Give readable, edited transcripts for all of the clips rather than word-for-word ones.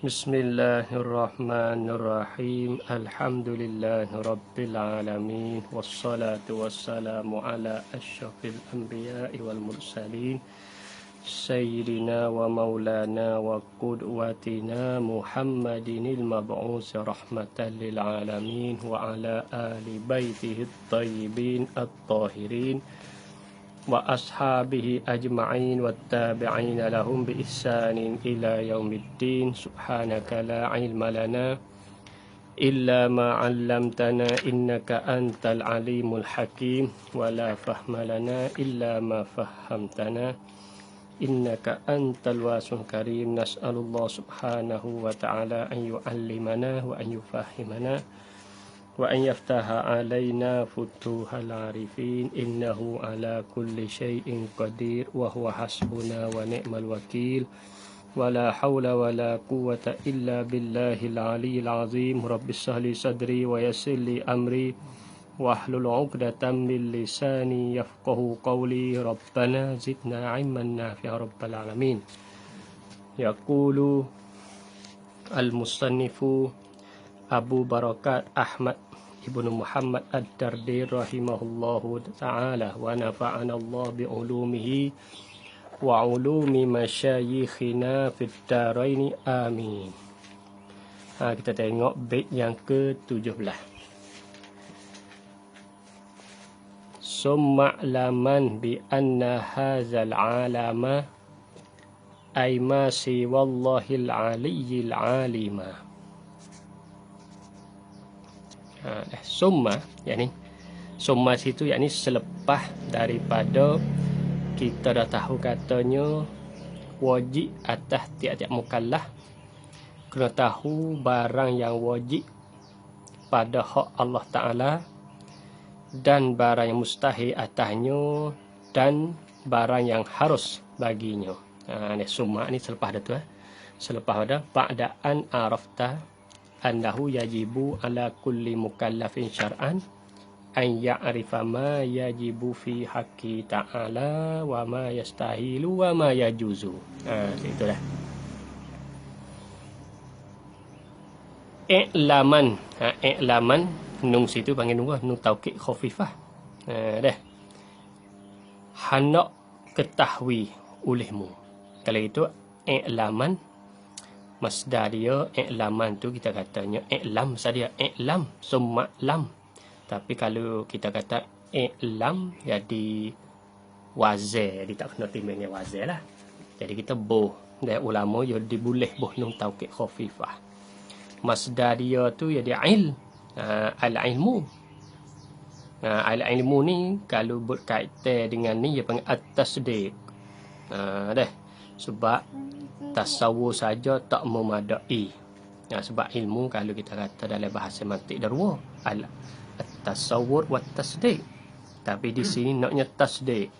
Bismillahirrahmanirrahim. Alhamdulillahirabbil alamin wassalatu wassalamu ala asyrafil anbiya'i wal mursalin sayyidina wa maulana wa qudwatina Muhammadinil mab'us rahmatan lil alamin wa ala ali baitihi at-tayyibin at-tahirin wa ashabihi ajma'in wattabi'ina lahum bi ihsanin ila yaumiddin. Subhanaka la ilma lana illa ma 'allamtana innaka antal alimul hakim wa la fahma lana illa ma fahhamtana innaka antal wasul karim. Nas'alullah subhanahu wa ta'ala an yu'allimana wa an yufahhimana wa an yaftaha alaina futuhal arifin innahu ala kulli syai'in qadir wa huwa hasbuna wa ni'mal wakil wa la hawla wa la quwwata illa billahil aliyyil azim. Rabbis shrah li sadri wa yassir li amri wahlul 'uqdatam min lisani yafqahu qawli. Rabbana zidna 'ilman nafi'a rabbal alamin. Yaqulu al-musannifu Abu Barakat Ahmad Ibnu Muhammad Ad-Dardi rahimahullahu ta'ala wa nafa'ana Allah bi ulumihi wa ulumi masyayikhina fid daraini amin. Kita tengok bait yang ke-17. Summa laman bi anna hadzal alama ay ma si wallahil aliyyil alima. Summa, yakni summa situ yakni selepas daripada kita dah tahu katanya wajib atas tiap-tiap mukallaf kena tahu barang yang wajib pada hak Allah Ta'ala dan barang yang mustahil atasnya dan barang yang harus baginya. Ni summa ni selepas dah tu selepas dah ba'daan arafta annahu yajibu ala kulli mukallafin syar'an an ya'rifa ma yajibu fi haqqi ta'ala wa ma yastahilu wa ma yajuzu. Itu dah. I'laman. I'laman nun situ panggil nun taukid khafifah. Dah. Hendak ketahui olehmu. Kalau itu i'laman masdar dia i'laman tu kita katanya i'lam saja, i'lam summa lam. Tapi kalau kita kata i'lam jadi wazir, dia tak kena timbang dengan wazir lah. Jadi kita boh dari ulama jadi boleh boh nun taukid khafifah. Masdar dia tu jadi al-ilmu. Al-ilmu ni kalau berkaitan dengan ni dia panggil at-tasdiq. Dah. Sebab tasawur saja tak memadai. Sebab ilmu kalau kita kata dalam bahasa mantik ada dua, at-tasawur wa tasdiq. Tapi di sini naknya tasdiq.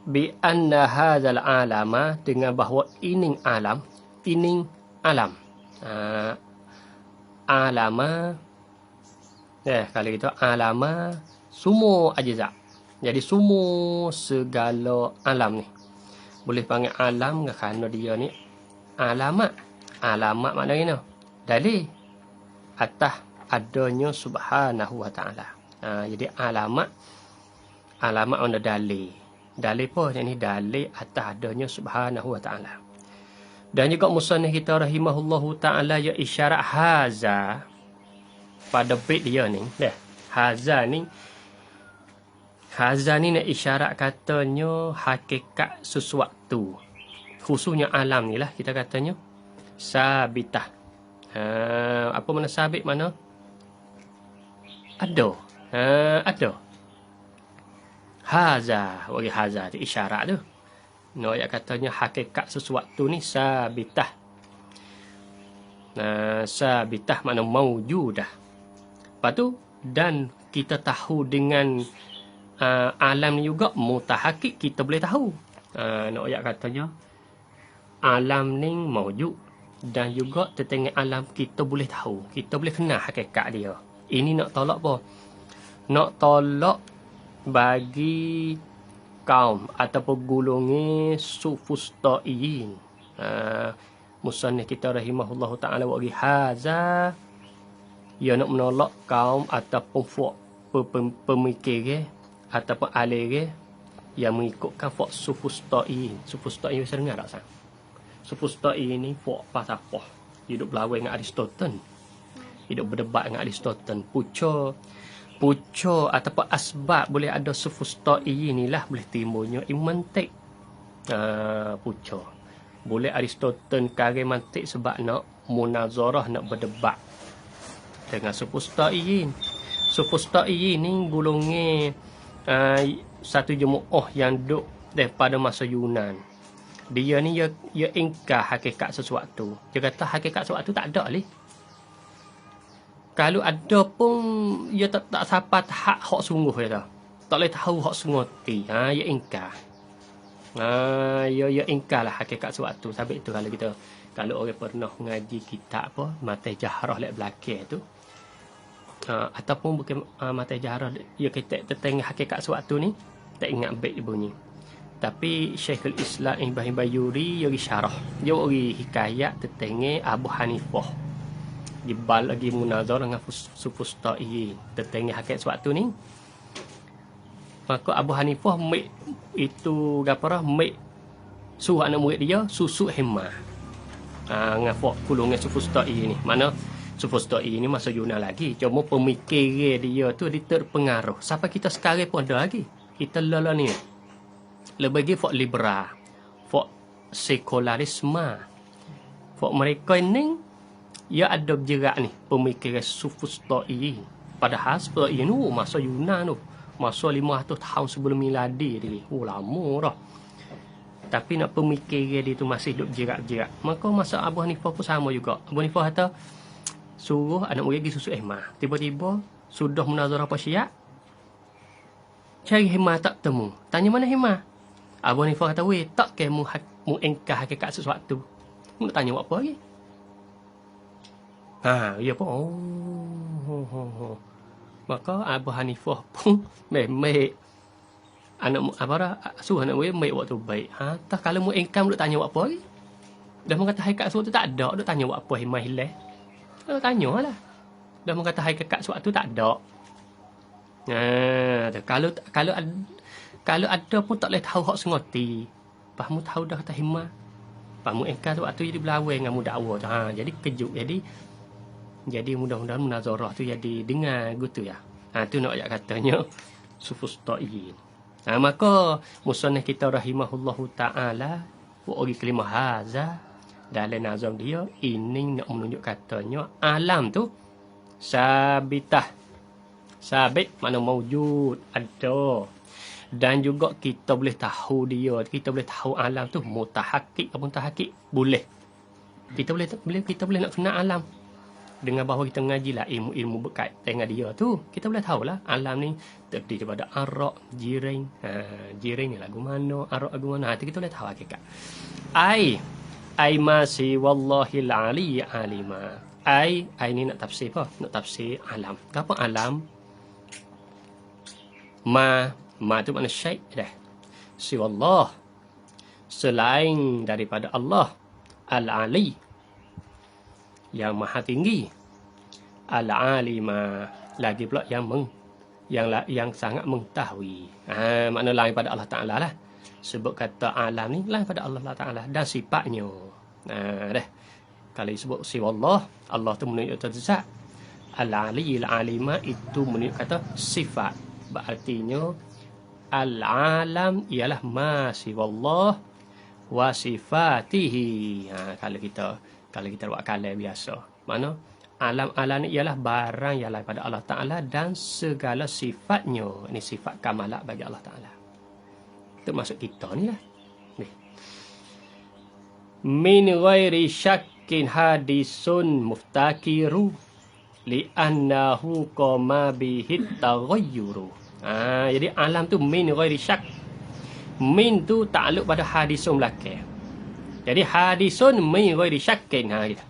Bi anna hadzal alama, dengan bahawa ini alam. Alama kalau kita alama semua ajza. Jadi semua segala alam ni boleh panggil alam kerana dia ni alamat. Alamat maknanya dalil atas adanya subhanahu wa ta'ala. Jadi alamat mana dalil. Dalil apa? Yang ni dalil atas adanya subhanahu wa ta'ala. Dan juga musannif kita rahimahullahu ta'ala ya isyarat haza pada bait dia ni. Haza ni nak isyarat katanya hakikat sesuatu. Khususnya alam ni lah kita katanya sabitah. Apa mana sabit mana? Ada. Ada. Haza. Bagi haza tu isyarat tu. Nak katanya hakikat sesuatu ni sabitah. Sabitah makna maujudah. Lepas tu dan kita tahu dengan alam ni juga mutahakik kita boleh tahu. Nak ayat katanya alam ni maujud dan juga tentang alam kita boleh tahu, kita boleh kenal hakikat dia. Ini nak tolak apa? Nak tolak bagi kaum ataupun golongan sufustaiyin. Musannif kita rahimahullahu taala wagi haza, ia nak menolak kaum ataupun pemikir ataupun alir yang mengikutkan fok sufustaiyin. Sufustaiyin bisa dengar tak sang? Sufustaiyin ni fok pasapah hidup berlawan dengan Aristotle, hidup berdebat dengan Aristotle. Pucuk ataupun asbab boleh ada sufustaiyin inilah boleh timbulnya imantik. Pucuk boleh Aristotle kare mantik sebab nak munazarah, nak berdebat dengan sufustaiyin. Sufustaiyin ni golongan satu jemaah yang duduk daripada masa Yunan. Dia ni ia ingkar hakikat sesuatu. Dia kata hakikat sesuatu tak ada leh. Kalau ada pun ia tak sampai hak sungguh dia. Tak boleh tahu hak sungguh. Ia ingkar. Ia ingkar lah hakikat sesuatu. Sebab itu kalau orang pernah ngaji kitab apa, Mata Jahrah lek belakang tu, ataupun bukan Mata Jahrah, ia kita tengah hakikat sesuatu ni tak ingat baik bunyi. Tapi Syekhul Islam Ibrahim Bayuri ia syarah. Dia ori hikayat tentang Abu Hanifah. Dibal lagi munazar dengan sufustaiyin tentang hakikat sesuatu ni. Maka Abu Hanifah itu gaparah suruh anak murid dia susuk hemah. Dengan golongan sufustaiyin ni. Mana sufustaiyin ni masa Yunan lagi. Cuma pemikiran dia tu dia terpengaruh. Sampai kita sekarang pun ada lagi. Kita lala ni. Lebih lagi fok liberal, fok sekularisme. Fok mereka ni ia ada berjerak ni pemikiran sufustaiyin. Padahal sufustaiyin tu masa Yunan tu, masa 500 tahun sebelum miladi dia. Lama dah. Tapi nak pemikiran dia tu masih duk berjerak-jerak. Maka masa Abu Hanifah pun sama juga. Abu Hanifah kata suruh anak murid pergi susuk hemah. Tiba-tiba sudah munazarah apa syiah, cari hemah tak temu. Tanya mana hemah? Abu Hanifah kata, weh, tak ke mu engkar hakikat sesuatu. Mu nak tanya buat apa lagi? Ya pun. Maka Abu Hanifah pun memang suruh anak murid baik waktu baik. Tak kalau mu engkar mu nak tanya buat apa lagi? Dah mengata hakikat sesuatu tak ada, nak tanya buat apa hemah hilang? Tanyalah. Dah mengata hakikat sesuatu tak ada. Kalau ada pun tak boleh tahu hak sengoti. Pahamu tahu dah kata himah. Pahamu engkar tu waktu jadi berlawan dengan mudakwa tu. Jadi kejut. Jadi mudah-mudahan munazarah tu jadi dengar gitu ya. Tu nak ayat katanya sufustaiyin. Maka musannif kita rahimahullahu taala bagi kalimah haza dalam nazam dia ini nak menunjuk katanya alam tu sabitah. Sabit mana maujud, ada. Dan juga kita boleh tahu dia, kita boleh tahu alam tu mutahakik ataupun tahakik boleh. Kita boleh nak kenal alam dengan bahawa kita mengajilah ilmu berkait dengan dia tu. Kita boleh tahulah alam ni terdiri daripada arak, jiring. Jiring ni lagu mana, arak lagu mana. Itu kita boleh tahu hakikat. Ai masih wallahil ali alima. Ai ni nak tafsir apa? Nak tafsir alam. Apa alam? Ma tu makna syai' dah. Siwallah, selain daripada Allah, Al-Ali, yang maha tinggi, Al-Alima, lagi pula yang sangat mengetahui. Makna lain pada Allah Ta'ala lah. Sebut kata alam ni lain pada Allah Ta'ala dan sifatnya. Dah. Kalau disebut siwallah, Allah tu menunjuk zat. Al-Ali, Al-Alima itu menunjuk kata sifat. Berartinya al-alam ialah ma siwallah wa sifatihi. Kalau kita buat kalam biasa, mana alam ni ialah barang yang lain pada Allah Ta'ala dan segala sifatnya. Ini sifat kamalat bagi Allah Ta'ala. Termasuk kita ni lah. Min ghairi syakkin hadisun muftakiru li'annahu qama bihit taghayyuru. Jadi alam tu min ghairi syak. Min tu takluk pada hadisun belakang. Jadi hadisun min ghairi syakkin. Gitu.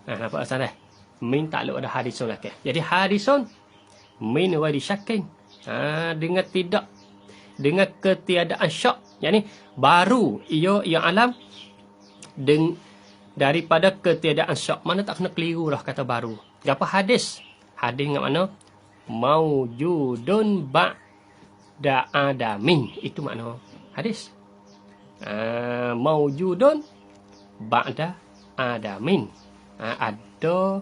Nampak asal dah? Min takluk pada hadisun belakang. Jadi hadisun min ghairi syakkin. dengan ketiadaan syak. Yani baru ia yang alam daripada ketiadaan syak. Mana tak kena keliru lah kata baru. Apa hadis? Hadis dengan mana? Maujudun ba'da adamin. Itu makna hadis. Maujudun ba'da adamin. Ada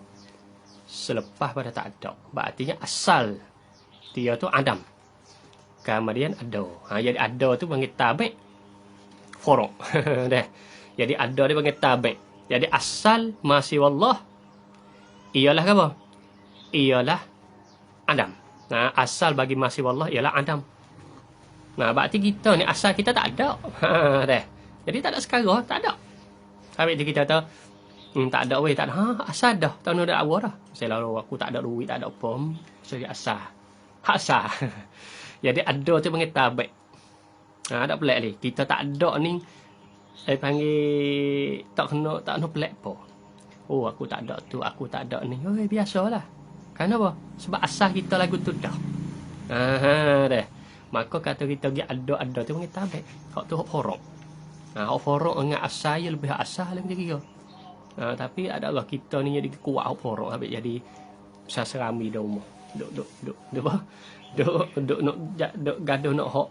selepas pada tak ada. Berartinya asal dia tu adam. Kemudian ada. Jadi ada tu panggil tabi'. Furu'. Dah. Jadi ada dia panggil tabi'. Jadi asal masih wallah ialah apa? Ialah adam. Asal bagi masih wallah ialah adam. Berarti kita ni asal kita tak ada. Dah. Jadi tak ada sekarang, tak ada. Habis tu kita tahu tak ada weh, tak ada. Asal dah. Tak ada apa dah. Saya lalu aku tak ada duit, tak ada pom. Jadi asal. Asal. Jadi ada tu panggil tabi'. Tak pelik ni. Kita tak ada ni panggil tak kena pelik apa. Oh, aku tak ada tu, aku tak ada ni. Oh, biasalah. Kenapa? Sebab asal kita lagu tu dah. Dah. Maka kata kita pergi ada tu panggil tabi'. Hak tu hak forok. Hak forok dengan asal ya lebih asal lebih kira. Tapi adalah kita ni jadi kuat hak forok habis jadi saserami dah rumah. Duk gaduh nak hak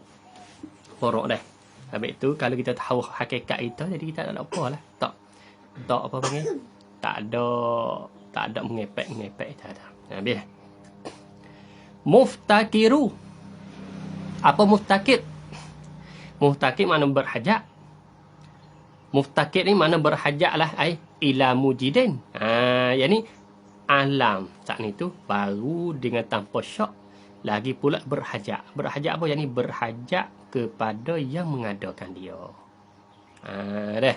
forok dah. Habis tu kalau kita tahu hakikat kita jadi kita tak ada apa lah. Tak apa panggil? Tak ada mengepek tak ada. Habis. Muftakiru. Apa muftakir? Muftakir makna berhajat. Muftakir ni makna berhajat lah ila mujidin. Yani alam saat ni tu baru dengan tanpa syak lagi pula berhajat. Berhajat apa? Yani berhajat kepada yang mengadakan dia. Dah.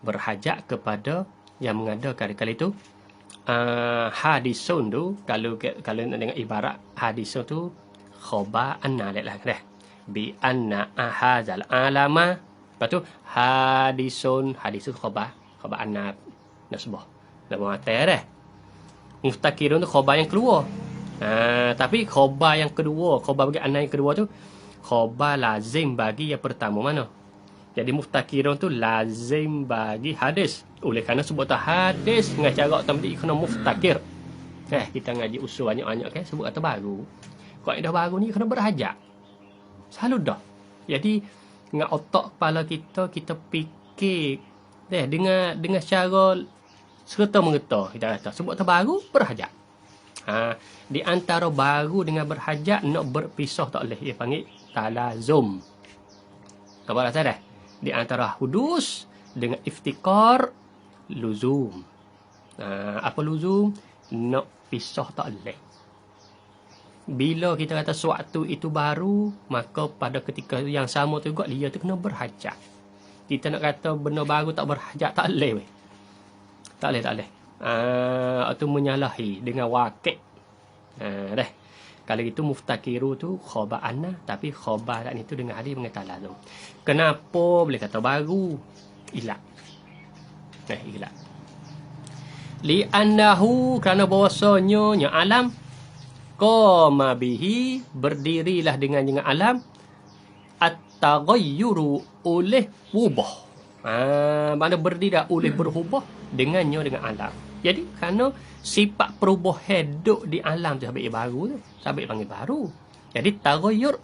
Berhajat kepada yang mengadakan. Kali itu hadisun tu kalau nak dengar ibarat hadisun tu khabar anna lah dah. Bi anna ahazal alama. Lepas tu hadisun khabar anna nasbah. Nak mengata dah. Muftakirun tu khabar yang keluar. Tapi khabar yang kedua, khabar bagi anna yang kedua tu khabar lazim bagi yang pertama mana? Jadi muftakirun tu lazim bagi hadis. Oleh kerana sebut hadis dengan cara tamdi kena muftakir. Kita ngaji usul banyak-banyak kan sebut kata baru. Kaedah baru ni kena berhajat. Selalu dah. Jadi dengan otak kepala kita fikir dengan cara serta-merta kita kata sebut kata baru berhajat. Di antara baru dengan berhajat nak berpisah tak boleh. Dia panggil talazum. Apa rasa dah? Di antara hudus dengan iftikar luzum. Apa luzum? Nak pisah tak boleh. Bila kita kata suatu itu baru, maka pada ketika yang sama tu juga dia tu kena berhajat. Kita nak kata benda baru tak berhajat tak boleh. Tak boleh. Itu menyalahi dengan wakil. Dah. Kalau itu muftakiru tu khabar anna, tapi khabar ni tu dengan hadis mengatakan lazim. Kenapa boleh kata baru? Ilat. Ilat. Li annahu kerana bahwasanya alam qama bihi berdirilah dengan alam at-taghayyuru oleh ubah. Mana berdiri oleh berubah dengan alam. Jadi kerana sifat perubahan hidup di alam tu sampai baru tu. Sampai panggil baru. Jadi taghayyur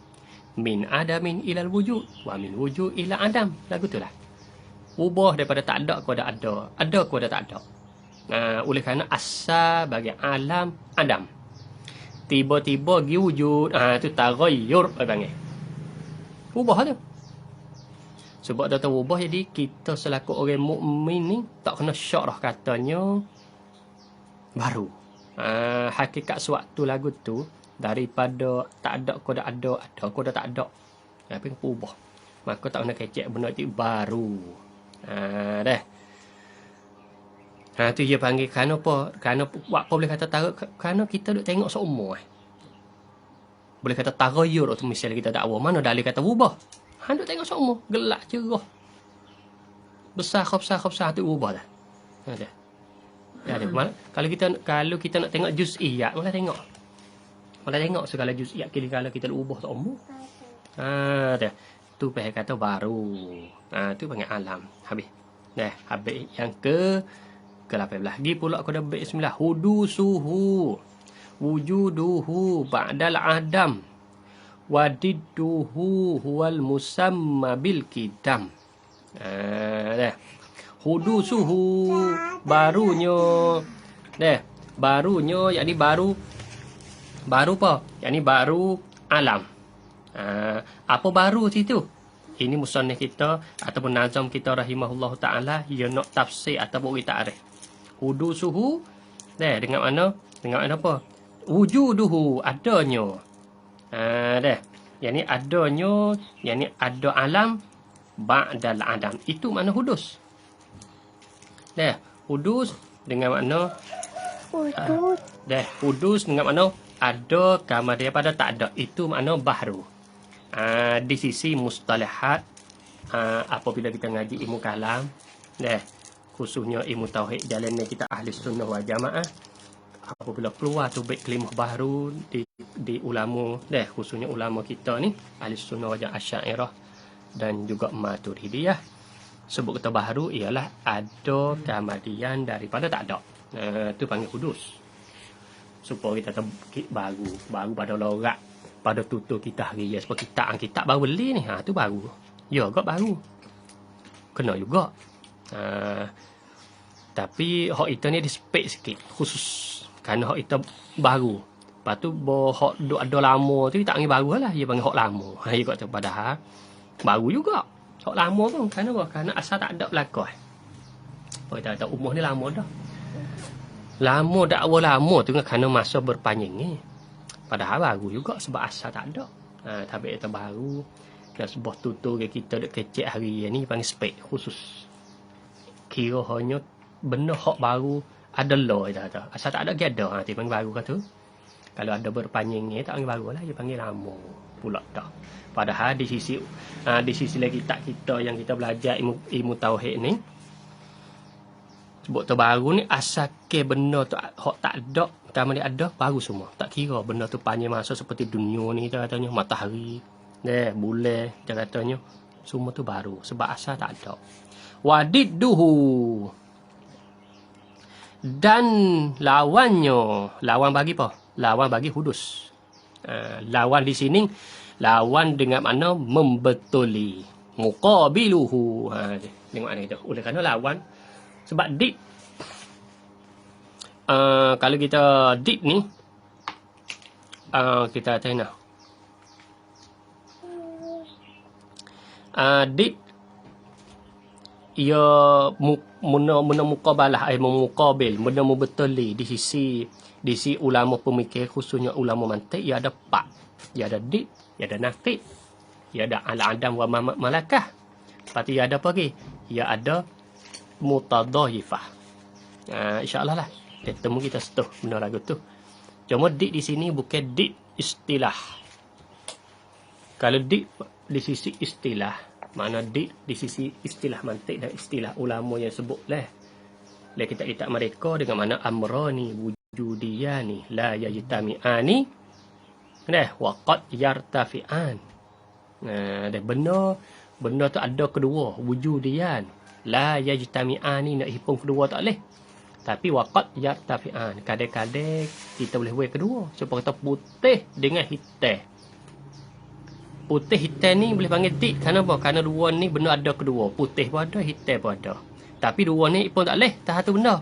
min adamin ilal wujud wa min wujud ila adam. Lagu tu lah. Ubah daripada tak ada kepada ada. Ada kepada tak ada. Oleh kerana asal bagi alam adam. Tiba-tiba pergi wujud. Tu taghayyur panggil. Ubah tu. Sebab dia tahu ubah jadi kita selaku orang mukmin ni tak kena syak dah katanya baru. Hakikat suatu lagu tu daripada tak ada kepada ada kepada tak ada. Apa yang ubah. Maka tak kena kecek benda itu baru. Dah. Tu dia panggil kerana apa? Kerana apa boleh kata kerana kita duk tengok seumur. Boleh kata taghayyur tu misalnya kita dakwah mana dalil kata ubah. Duk tengok seumur gelak cerah. Besar khafsah tu ubah dah. Ada. Kalau kita nak tengok juz'iyat malah tengok segala juz'iyat kalau kita ubah tak umur. Dah. Tu peh kata baru. Tu panggil alam. Habis. Dah, habis yang ke-18. Gi pula kau dah bait 9. Hudusuhu wujuduhu ba'dal adam wadidduhu huwal musamma bil kidam. Dah. Hudusuhu barunya. Dah. Barunya yakni baru apa? Yakni baru alam. Apa baru situ? Ini musannif kita ataupun nazam kita rahimahullah taala ia nak tafsir ataupun ta'rif. Hudusuhu dengan mana? Dengan mana apa? Wujuduhu adanya. Dah. Yani adanya, yani ada alam ba'dal adam. Itu makna hudus. Dah. Hudus dengan makna hudus dengan makna ada kamar daripada tak ada. Itu makna baharu. Di sisi mustalahat, apabila kita ngaji ilmu kalam, khususnya ilmu tauhid jalannya kita ahli sunnah wal jamaah, apabila keluar tu bait kalimah baru di ulama, khususnya ulama kita ni ahli sunnah wal jamaah Asy'ariyah dan juga Maturidiyah, sebut kata baru ialah ada kemudian daripada tak ada. Tu panggil hudus. Supaya kita baru pada lorak pada tutur kita hari ya, sebab kita baru beli ni, tu baru. Ya, agak baru. Kena juga. Tapi hak itu ni dispek sikit khusus kerana hak itu baru. Lepas tu hak duk ada lama tu tak panggil baru lah, dia panggil hak lama. Ya kata padahal baru juga. Hak lama pun kerana apa? Kerana asal tak ada belakang. Oh, kita kata umur ni lama dah. Lama dakwah lama tu kerana masa berpanjang ni. Padahal baru juga sebab asal tak ada. Tapi itu baru. Dan sebuah tutur kita dek kecek hari ni panggil spek khusus. Kira hanya benda hak baru ada law dia kata. Asal tak ada dia ada. Dia panggil baru kata. Kalau ada berpanjang ni tak panggil baru lah, dia panggil lama pula dah. Padahal di sisi lagi tak kita yang kita belajar ilmu tauhid ni, sebab tu baru ni asal ke benda tu hak tak ada, kamu ni ada baru semua. Tak kira benda tu panjang masa seperti dunia ni dia katanya, matahari, bulan dia katanya, semua tu baru sebab asal tak ada. Wadidduhu dan lawannya, lawan bagi apa? Lawan bagi hudus. Lawan di sini lawan dengan makna membetuli. Muqabiluhu. Tengok mana itu. Oleh kerana lawan sebab did, kalau kita did ni, kita tengok. Did ia muna muqabalah, muqabil, muna membetuli di sisi ulama pemikir khususnya ulama mantik. Ia ada pak, ia ada did, ia ada nafid, ia ada al-adam wa malakah. Lepas tu ia ada apa lagi? Ia ada mutadahifah. InsyaAllah lah temu kita setuh benda lagu tu. Cuma did di sini bukan did istilah. Kalau did di sisi istilah, mana did di sisi istilah mantik dan istilah ulama yang sebut lah kitab-kitab mereka dengan mana amrani wujudiyani la yajtami'ani wa qad yartafi'an. Dan benda tu ada kedua, wujudiyan la yajtami'ani, nak himpun kedua tak boleh. Tapi waqad yartafi'an, kadang-kadang kita boleh buat kedua. Supaya kata putih dengan hitam. Putih hitam ni boleh panggil dik. Kenapa? Kerana dua ni benda ada kedua. Putih pun ada, hitam pun ada. Tapi dua ni pun tak boleh, tak satu benda.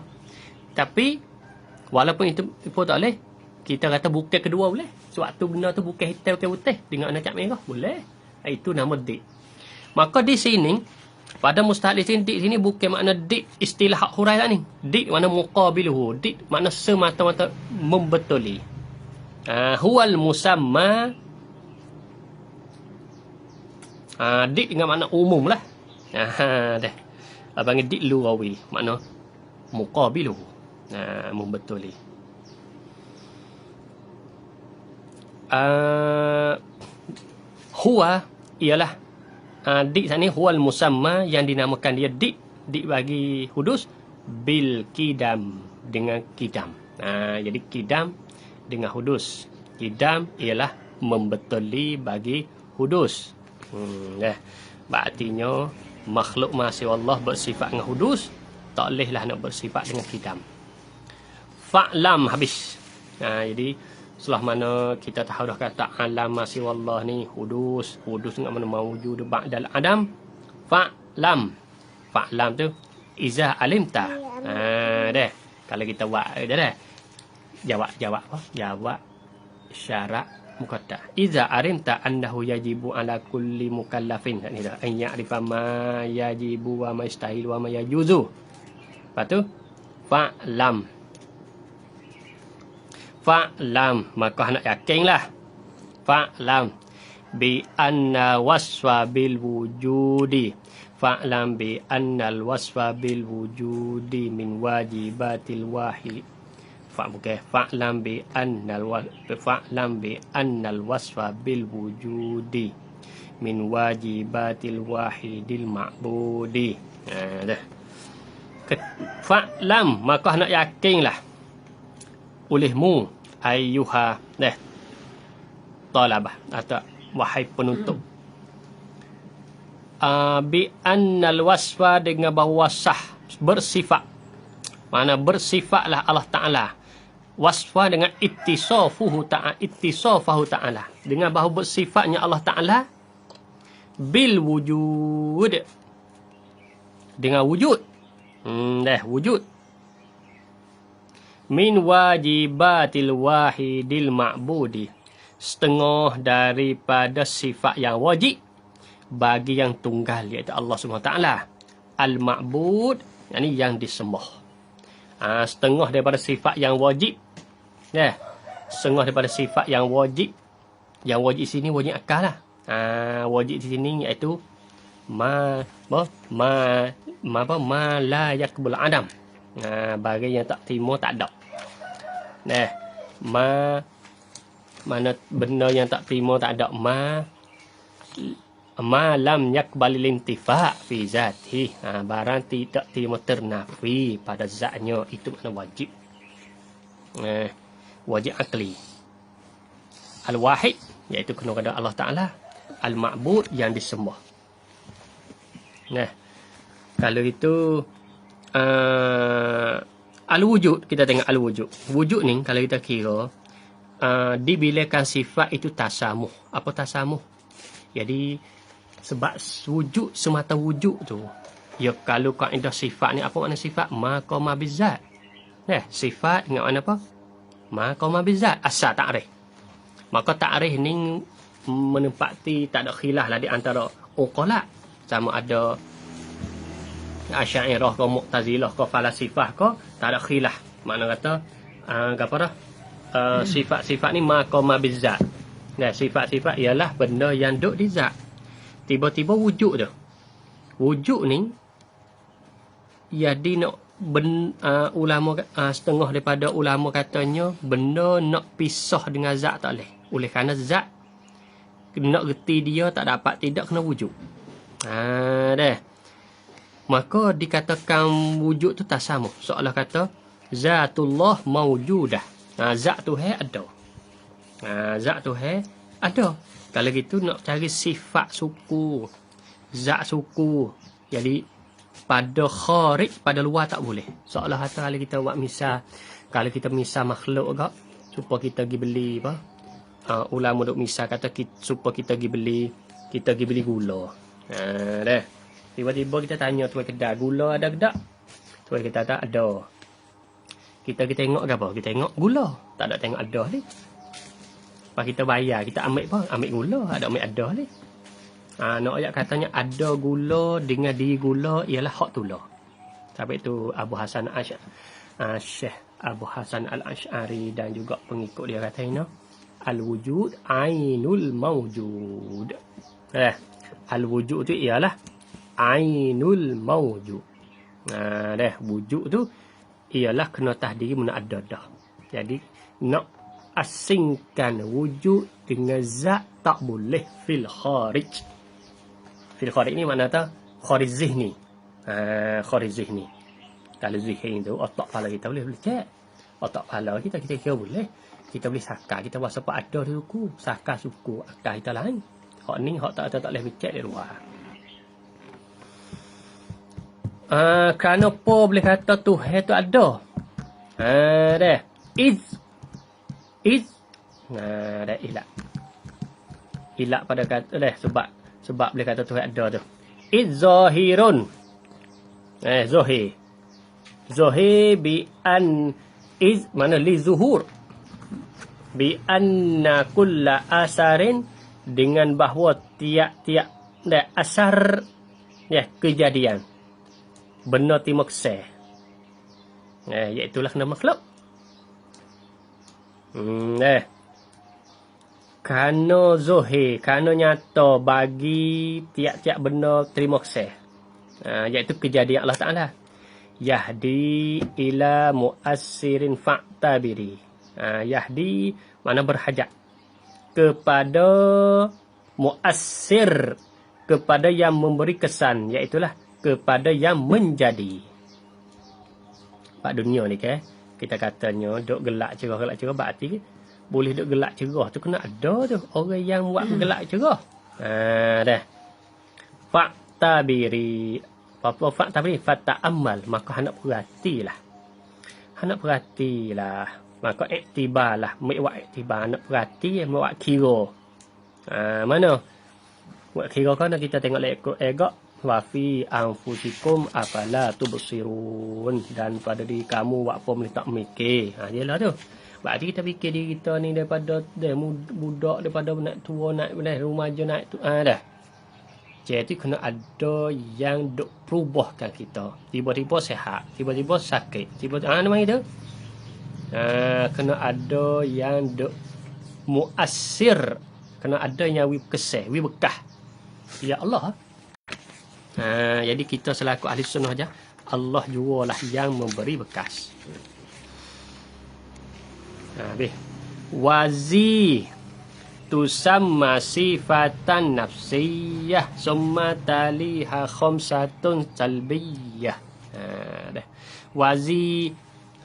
Tapi walaupun itu pun tak boleh, kita kata bukan kedua boleh. Sebab tu benda tu bukan hitam, bukan putih dengan warna cat merah, boleh. Itu nama dik. Maka di sini pada mustahil di sini, dik sini bukan makna dik istilah hak hurai tak ni. Dik makna muqabiluhu. Dik makna semata-mata membetuli. Huwal musamma. Dik dengan makna umum lah. Dah. Panggil dik lugawi. Makna muqabiluhu. Membetuli. Huwa ialah dik sana huwal musamma, yang dinamakan dia dik bagi hudus bil kidam, dengan kidam. Jadi kidam dengan hudus. Kidam ialah membetuli bagi hudus. Berartinya makhluk masih Allah bersifat dengan hudus, tak bolehlah nak bersifat dengan kidam. Fa'lam habis. Jadi setelah mana kita tahu dah kata alam masih Allah ni hudus dengan mana mawujud ba'dal adam. Fa'lam tu iza alimta. Dah. Kalau kita buat dah. Jawab syarat muqaddar. Iza alimta annahu yajibu ala kulli mukallafin. Ni dah an ya'rifa ma yajibu wa ma yastahil wa ma yajuzu. Lepas tu fa'lam maka nak yakinlah. Fa'lam bi anna wasfa bil wujudi. Fa'lam bi annal wasfa bil wujudi min wajibatil wahid. Fa'lam bi annal wasfa bil wujudi min wajibatil wahidil ma'budi. Dah. Fa'lam maka nak yakinlah olehmu ayyuha talabah atau wahai penuntut bi annal wasfa dengan bahawa sah bersifat, mana bersifatlah Allah Ta'ala, wasfa dengan ittisafahu ta'ala dengan bahawa bersifatnya Allah Ta'ala bil wujud dengan wujud. Wujud min wajibatil wahidil ma'budi, setengah daripada sifat yang wajib bagi yang tunggal iaitu Allah Subhanahu Taala. Al-ma'bud yakni yang disembah. Setengah daripada sifat yang wajib. Setengah daripada sifat yang wajib. Yang wajib sini wajib akal lah. Wajib di sini iaitu ma la yakbul adam. Bagi yang tak terima tak ada. Mana benda yang tak terima tak ada. Ma lam yakbalil intifa fi zati. Barang tidak terima ternafi pada zatnya, itu makna wajib. Wajib akli. Al-wahid iaitu kena kepada Allah Ta'ala. Al-ma'bud yang disembah. Kalau itu al-wujud, kita tengok al-wujud. Wujud ni kalau kita kira dibilangkan sifat itu tasamuh. Apa tasamuh? Jadi sebab wujud semata wujud tu, ya kalau kaedah sifat ni apa makna sifat? Maqama bizat. Sifat dengan makna apa? Maqama bizat, asal ta'rif. Maka ta'rif ni menempati tak ada khilaf lah di antara uqala, sama ada Asy'ariyah ke Mu'tazilah ke Falasifah ke, tak ada khilaf. Makna kata apa dah? Sifat-sifat ni maqama bizat. Sifat-sifat ialah benda yang duduk di zat. Tiba-tiba wujud tu. Wujud ni jadi nak ulama setengah daripada ulama katanya benda nak pisah dengan zat tak boleh. Oleh kerana zat nak reti dia tak dapat, tidak kena wujud. Maka dikatakan wujud tu tasamuh. Seolah kata zatullah mawjudah. Zat Tuhan ada. Zat Tuhan ada. Kalau gitu nak cari sifat suku, zat suku. Jadi pada kharij, pada luar tak boleh. Seolah kata kalau kita buat misal, kalau kita misal makhluk agak, supaya kita pergi beli apa? Ulama duk misal kata supaya kita pergi beli gula. Tiba-tiba kita tanya tuan kedai, gula ada ke tak? Tuan kita tak ada. Kita tengok ke apa? Kita tengok gula. Tak ada tengok ada ni. Lepas kita bayar, kita ambil apa? Ambil gula. Ambil ada ni. Nak ayat katanya ada gula dengan diri gula ialah hak tulah. Sampai itu Abu Hasan Syekh Abu Hasan Al-Asy'ari dan juga pengikut dia kata ini al-wujud ainul mawjud. Al-wujud tu ialah ainul mawjud. Wujud tu ialah kena tahdiri mana ada dah. Jadi nak asingkan wujud dengan zat tak boleh fil kharij. Fil kharij ni makna tak? Kharij zihni. Kharij zihni. Kalau zihni tu otak kepala kita boleh cek. Otak kepala kita kira boleh. Kita boleh sakar. Kita buat sebab ada suku. Sakar suku. Akal kita lain. Hak ni hak tak boleh fikir di luar. Kerana apa boleh kata Tuhan tu ada? Dah. Is. Dah ilak. Ilak pada kata dah sebab boleh kata Tuhan ada tu. Is zahirun. Zahir. Zahir bi an is mana li zuhur. Bi anna kulla asarin dengan bahawa tiap-tiap asar kejadian benda timakseh. Iaitulah kena makhluk. Kerana zahir, kerana nyata bagi tiap-tiap benda timakseh. Iaitu kejadian Allah Ta'ala. Yahdi ila muassirin fa'tabiri. Yahdi mana berhajat kepada muassir, kepada yang memberi kesan, iaitulah kepada yang menjadi. Pak dunia ni kita katanya duk gelak cerah berarti boleh duk gelak cerah tu kena ada tu orang yang buat gelak cerah. Dah. Fa'tabiri. Apa fa'tabiri? Fata'ammal. Maka hendak perhatilah. Maka iktibarlah. Buat iktibar. Nak perhati, buat kira. Mana? Buat kira kan kita tengok egak. Wa fi anfusikum afala tubsirun. Dan pada diri kamu buat apa boleh tak mikir. Jelah tu. Berarti kita fikir diri kita ni daripada budak, daripada nak tua, nak remaja, nak tu. Dah. Jadi kena ada yang duk perubahkan kita. Tiba-tiba sihat, tiba-tiba sakit, tiba-tiba nama itu. Kena ada yang duk muassir, kena ada yang keseh, bekah. Ya Allah. Jadi kita selaku ahli sunnah aja, Allah jualah yang memberi bekas. Wazi tusamma sifatan nafsiyah summa taliha khamsatun salbiyah. Wazi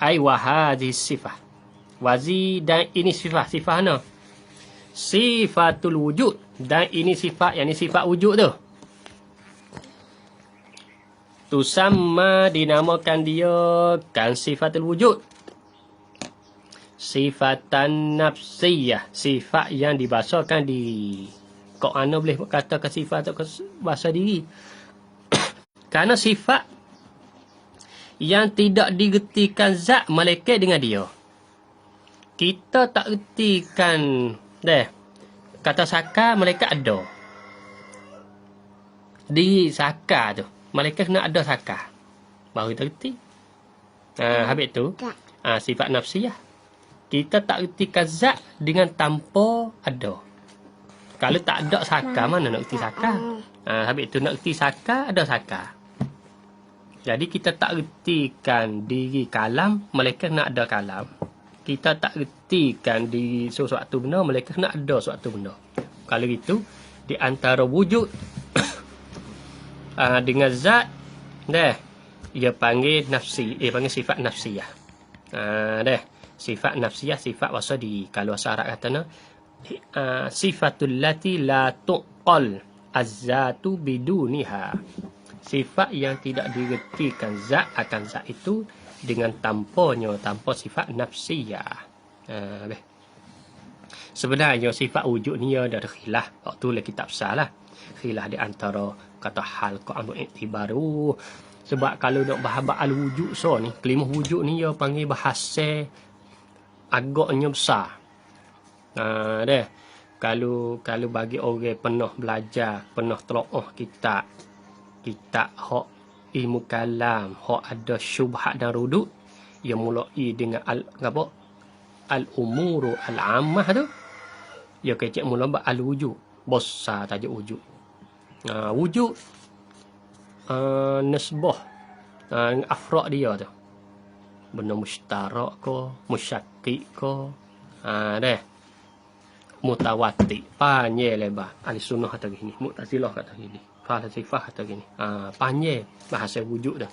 ai wahadhi sifah. Wazi dan ini sifat mana? Sifatul wujud. Dan ini sifat, yang ini sifat wujud tu. Tusamma dinamakan dia kan sifatul wujud. Sifatan nafsiyah, sifat yang dibahasakan diri. Kok ana boleh katakan sifat atau bahasa diri? Karena sifat yang tidak digertikan zat malaikat dengan dia. Kita tak ertikan kata saka malaikat ada. Di saka tu malaikat kena ada saka. Baru kita erti. Habis tu sifat nafsiyah. Kita tak ertikan zat dengan tanpa ada. Kalau tak ada saka, mana nak erti saka? Habis tu nak erti saka, ada saka. Jadi kita tak ertikan diri kalam, malaikat nak ada kalam. Kita tak ertikan diri sesuatu benda, malaikat nak ada sesuatu benda. Kalau gitu, di antara wujud dengan zat, ia panggil nafsi, panggil sifat nafsiyah. Sifat nafsiyah, sifat wasa diri. Kalau bahasa Arab katanya sifatul lati la tuqal az-zatu biduniha. Sifat yang tidak digertikan zat akan zat itu dengan tanpanya, tanpa sifat nafsiyah. Sebenarnya sifat wujud ni ada khilaf. Waktu lah kitab salah. Khilaf di antara kata hal Quran iktibaru. Sebab kalau nak bahas al-wujud ni, kelimah wujud ni dia panggil bahasa agaknya besar. Kalau bagi orang pernah belajar, pernah telaah kitab hak ilmu kalam, hak ada syubhat dan rudud, ia mulai dengan al-umuru al-ammah tu. Ia kecek mula al-wujud. Besar tajuk wujud. Wujud nisbah afrad dia tu. Benda mustarak ke, musyakkik ke, mutawati, panjang lebar. Ahli sunnah kata gini, Mu'tazilah kata gini, falsafah kata gini. Panjang bahasa wujud dah.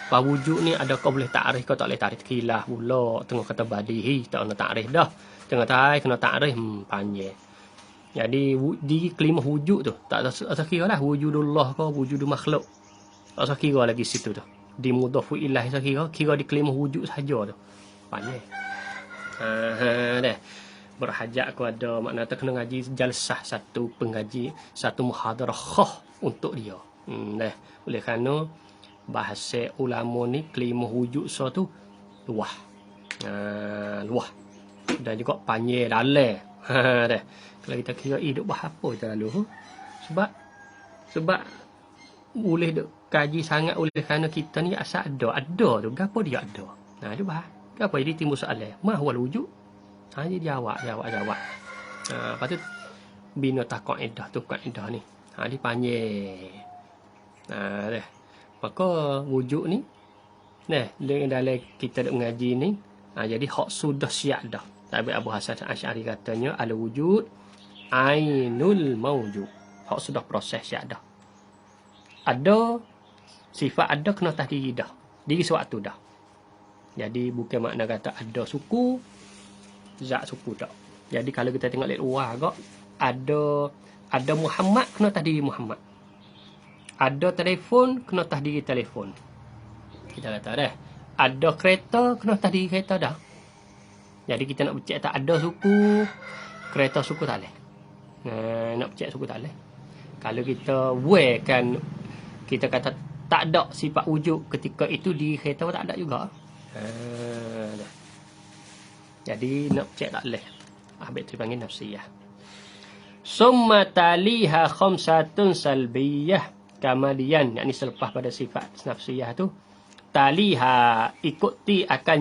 Pak wujud ni ada kau boleh takrif kau tak boleh takrif, khilaf pula. Tengah kata badihi tak nak takrif dah. Tengah kena takrif panjang. Jadi di kelima wujud tu tak usah kira lah wujudullah ke wujud makhluk. Tak usah kira lagi situ tu. Di mudhafu ilaih usah kira di kelima wujud saja tu. Panjang. Dah. Berhajat kepada makna tu kena ngaji jalsah satu pengaji, satu muhadarah khah untuk dia. Dah. Oleh kerana bahasa ulama ni kelima wujud so tu luah. Luah. Dan juga panjang dalam. Dah. Kalau kita kira hidup apa kita lalu. Sebab boleh duk kaji sangat oleh kerana kita ni asal ada tu. Gapo dia ada? Nah, cuba. Gapo jadi timbul soalan? Mahwal wujud? Dia jawab. Lepas tu bina tak kaedah tu kaedah ni. Dia panjang. Dah. Maka wujud ni dalam kita duk mengaji ni, jadi hak sudah siap dah. Tapi Abu Hasan Asy'ari katanya al wujud ainul mawjud. Hak sudah proses siap dah. Ada sifat ada kena atas diri dah. Diri sewaktu dah. Jadi bukan makna kata ada suku, zat suku tak. Jadi kalau kita tengok lihat luar agak, ada Muhammad kena atas diri Muhammad. Ada telefon kena atas diri telefon. Kita kata dah. Ada kereta kena atas diri kereta dah. Jadi kita nak percaya tak ada suku, kereta suku tak boleh. Nak percaya suku tak boleh. Kalau kita kan kita kata tak ada sifat wujud ketika itu di kereta tak ada juga. Jadi nak percaya tak boleh. Habis tu panggil nafsiyah. Summa taliha khamsatun salbiyah kamalian. Yang ni selepas pada sifat nafsiyah tu. Taliha ikuti akan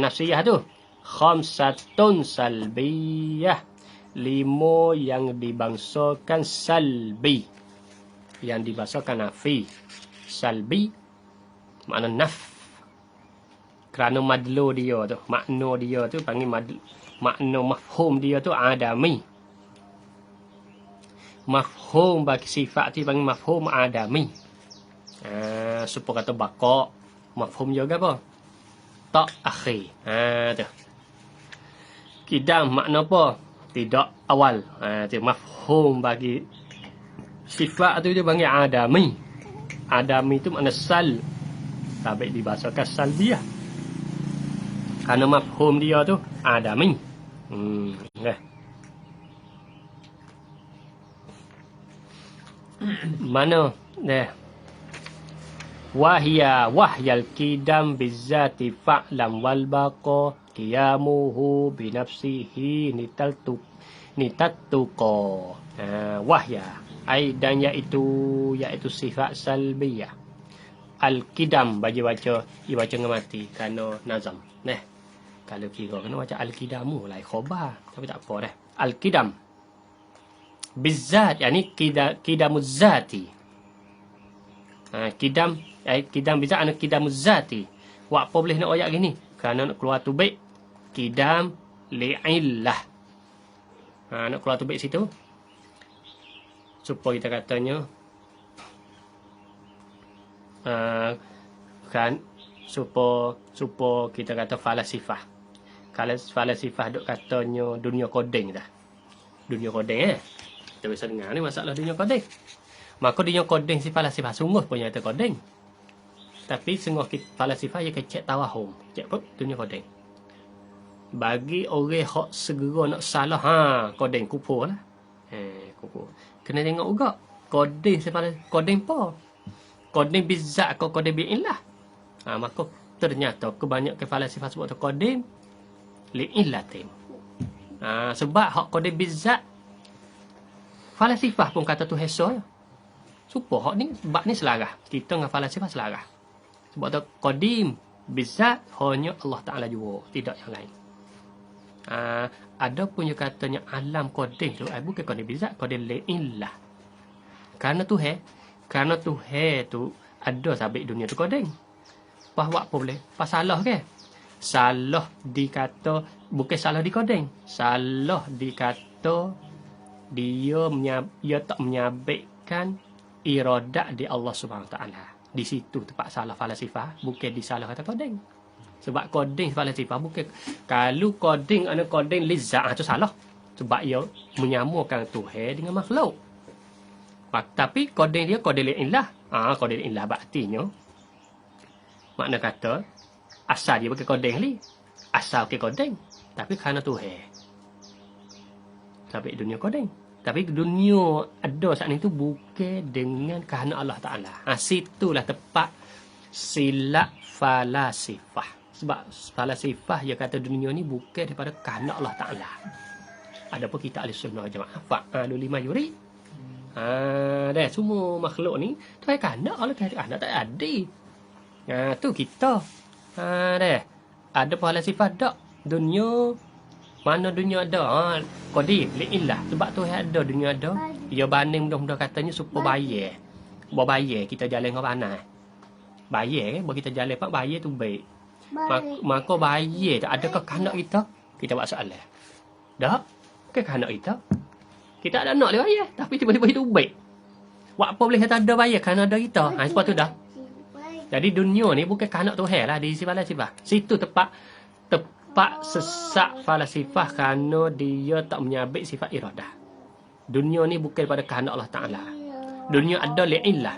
nafsiyah tu. Khamsatun salbiyah. 5 yang dibangsakan salbi. Yang dibangsakan nafi. Salbi makna naf. Kerana madlu dia tu, makna dia tu panggil makna mafhum dia tu adami. Mafhum bagi sifat tu panggil mafhum adami. Supaya kata baqa, mafhum juga apa? Tak akhir. Tu. Kidam makna apa? Tidak awal. Tu mafhum bagi sifat tu dia panggil adami. Adami tu makna sal. Tapi dibahasakan salbiah. Kerana mafhum dia tu adami. Mana? Wahyal kidam bizzati fa'lam wal baqa qiyamuhu binafsihi nitattuqa. Wahya. Dan iaitu sifat salbiyah. Al-Qidam bagi baca, dibaca dengan mati kerana nazam. Kalau kira kena baca Al-Qidamu lah khabar, tapi tak apa dah. Al-Qidam bizzat, yakni qidamuz zati. Qidam bizzat ana qidamuz zati. Wa apa boleh nak ayat gini? Kerana nak keluar tu baik qidam li'illah. Nak keluar tu baik situ. Supaya kita katanya kan supaya kita kata falasifah. Kalau falasifah duk katanya dunia koding dah. Dunia koding kita biasa dengar ni masalah dunia koding. Maka dunia koding si falasifah sungguh punya kata koding. Tapi sungguh falasifah ia kecek tawahum, cek pun dunia koding. Bagi orang hak segera nak salah koding kufur lah. Kufur. Kena tengok juga koding si koding apa? Koding bizzat atau koding bi'illah. Maka ternyata kebanyakan falasifah sebut tu koding li'illatin. Sebab hak koding bizzat falasifah pun kata tu hesa ya. Supaya hak ni sebab ni selarah. Kita dengan falasifah selarah. Sebab tu kodim bizzat hanya Allah Ta'ala jua, tidak yang lain. Ada punya katanya alam koding tu bukan koding bizzat, koding li'illah. Kerana tu tu ada sabit dunia tu koding. Bahawa apa boleh? Pasalah ke? Salah dikata bukan salah di koding. Salah dikata dia tak menyabitkan iradat di Allah Subhanahu Taala. Di situ tempat salah falasifah, bukan di salah kata koding. Sebab koding falasifah bukan kalau koding ana koding lizzat tu salah. Sebab ia menyamakan Tuhan dengan makhluk. Tapi kodeng dia kodeng li'illah. Kodeng li'illah artinya makna kata asal dia pakai kodeng ni. Asal pakai kodeng. Tapi kerana Tuhan. Sampai dunia kodeng. Tapi dunia ada saat ni tu bukan dengan kerana Allah Ta'ala. Situlah tepat silap falasifah. Sebab falasifah dia kata dunia ni bukan daripada kerana Allah Ta'ala. Adapun kita ahli sunnah jamaah fa'alu lima yurid. Dah semua makhluk ni Tuhan kerana Allah Ta'ala tak ada. Tu kita. Dah. Ada falasifah tak? Dunia mana dunia ada? Qadir li'illah. Sebab Tuhan ada dunia ada. Dia banding mudah-mudah katanya supaya bayar. Bayar kita jalan ke mana? Bayar kan? Bawa kita jalan pak bayar tu baik. Maka bayar tak adakah kehendak kita? Kita buat soalan. Tak? Bukan kehendak kita. Kita ada nak dia bayar. Tapi tiba-tiba itu baik. Buat apa boleh kata ada bayar kerana ada kita? Sebab tu dah. Jadi dunia ni bukan kehendak Tuhan lah di sisi falasifah. Situ tepat sesak falasifah kerana dia tak menyabit sifat iradah. Dunia ni bukan daripada kehendak Allah Ta'ala. Dunia ada li'illah.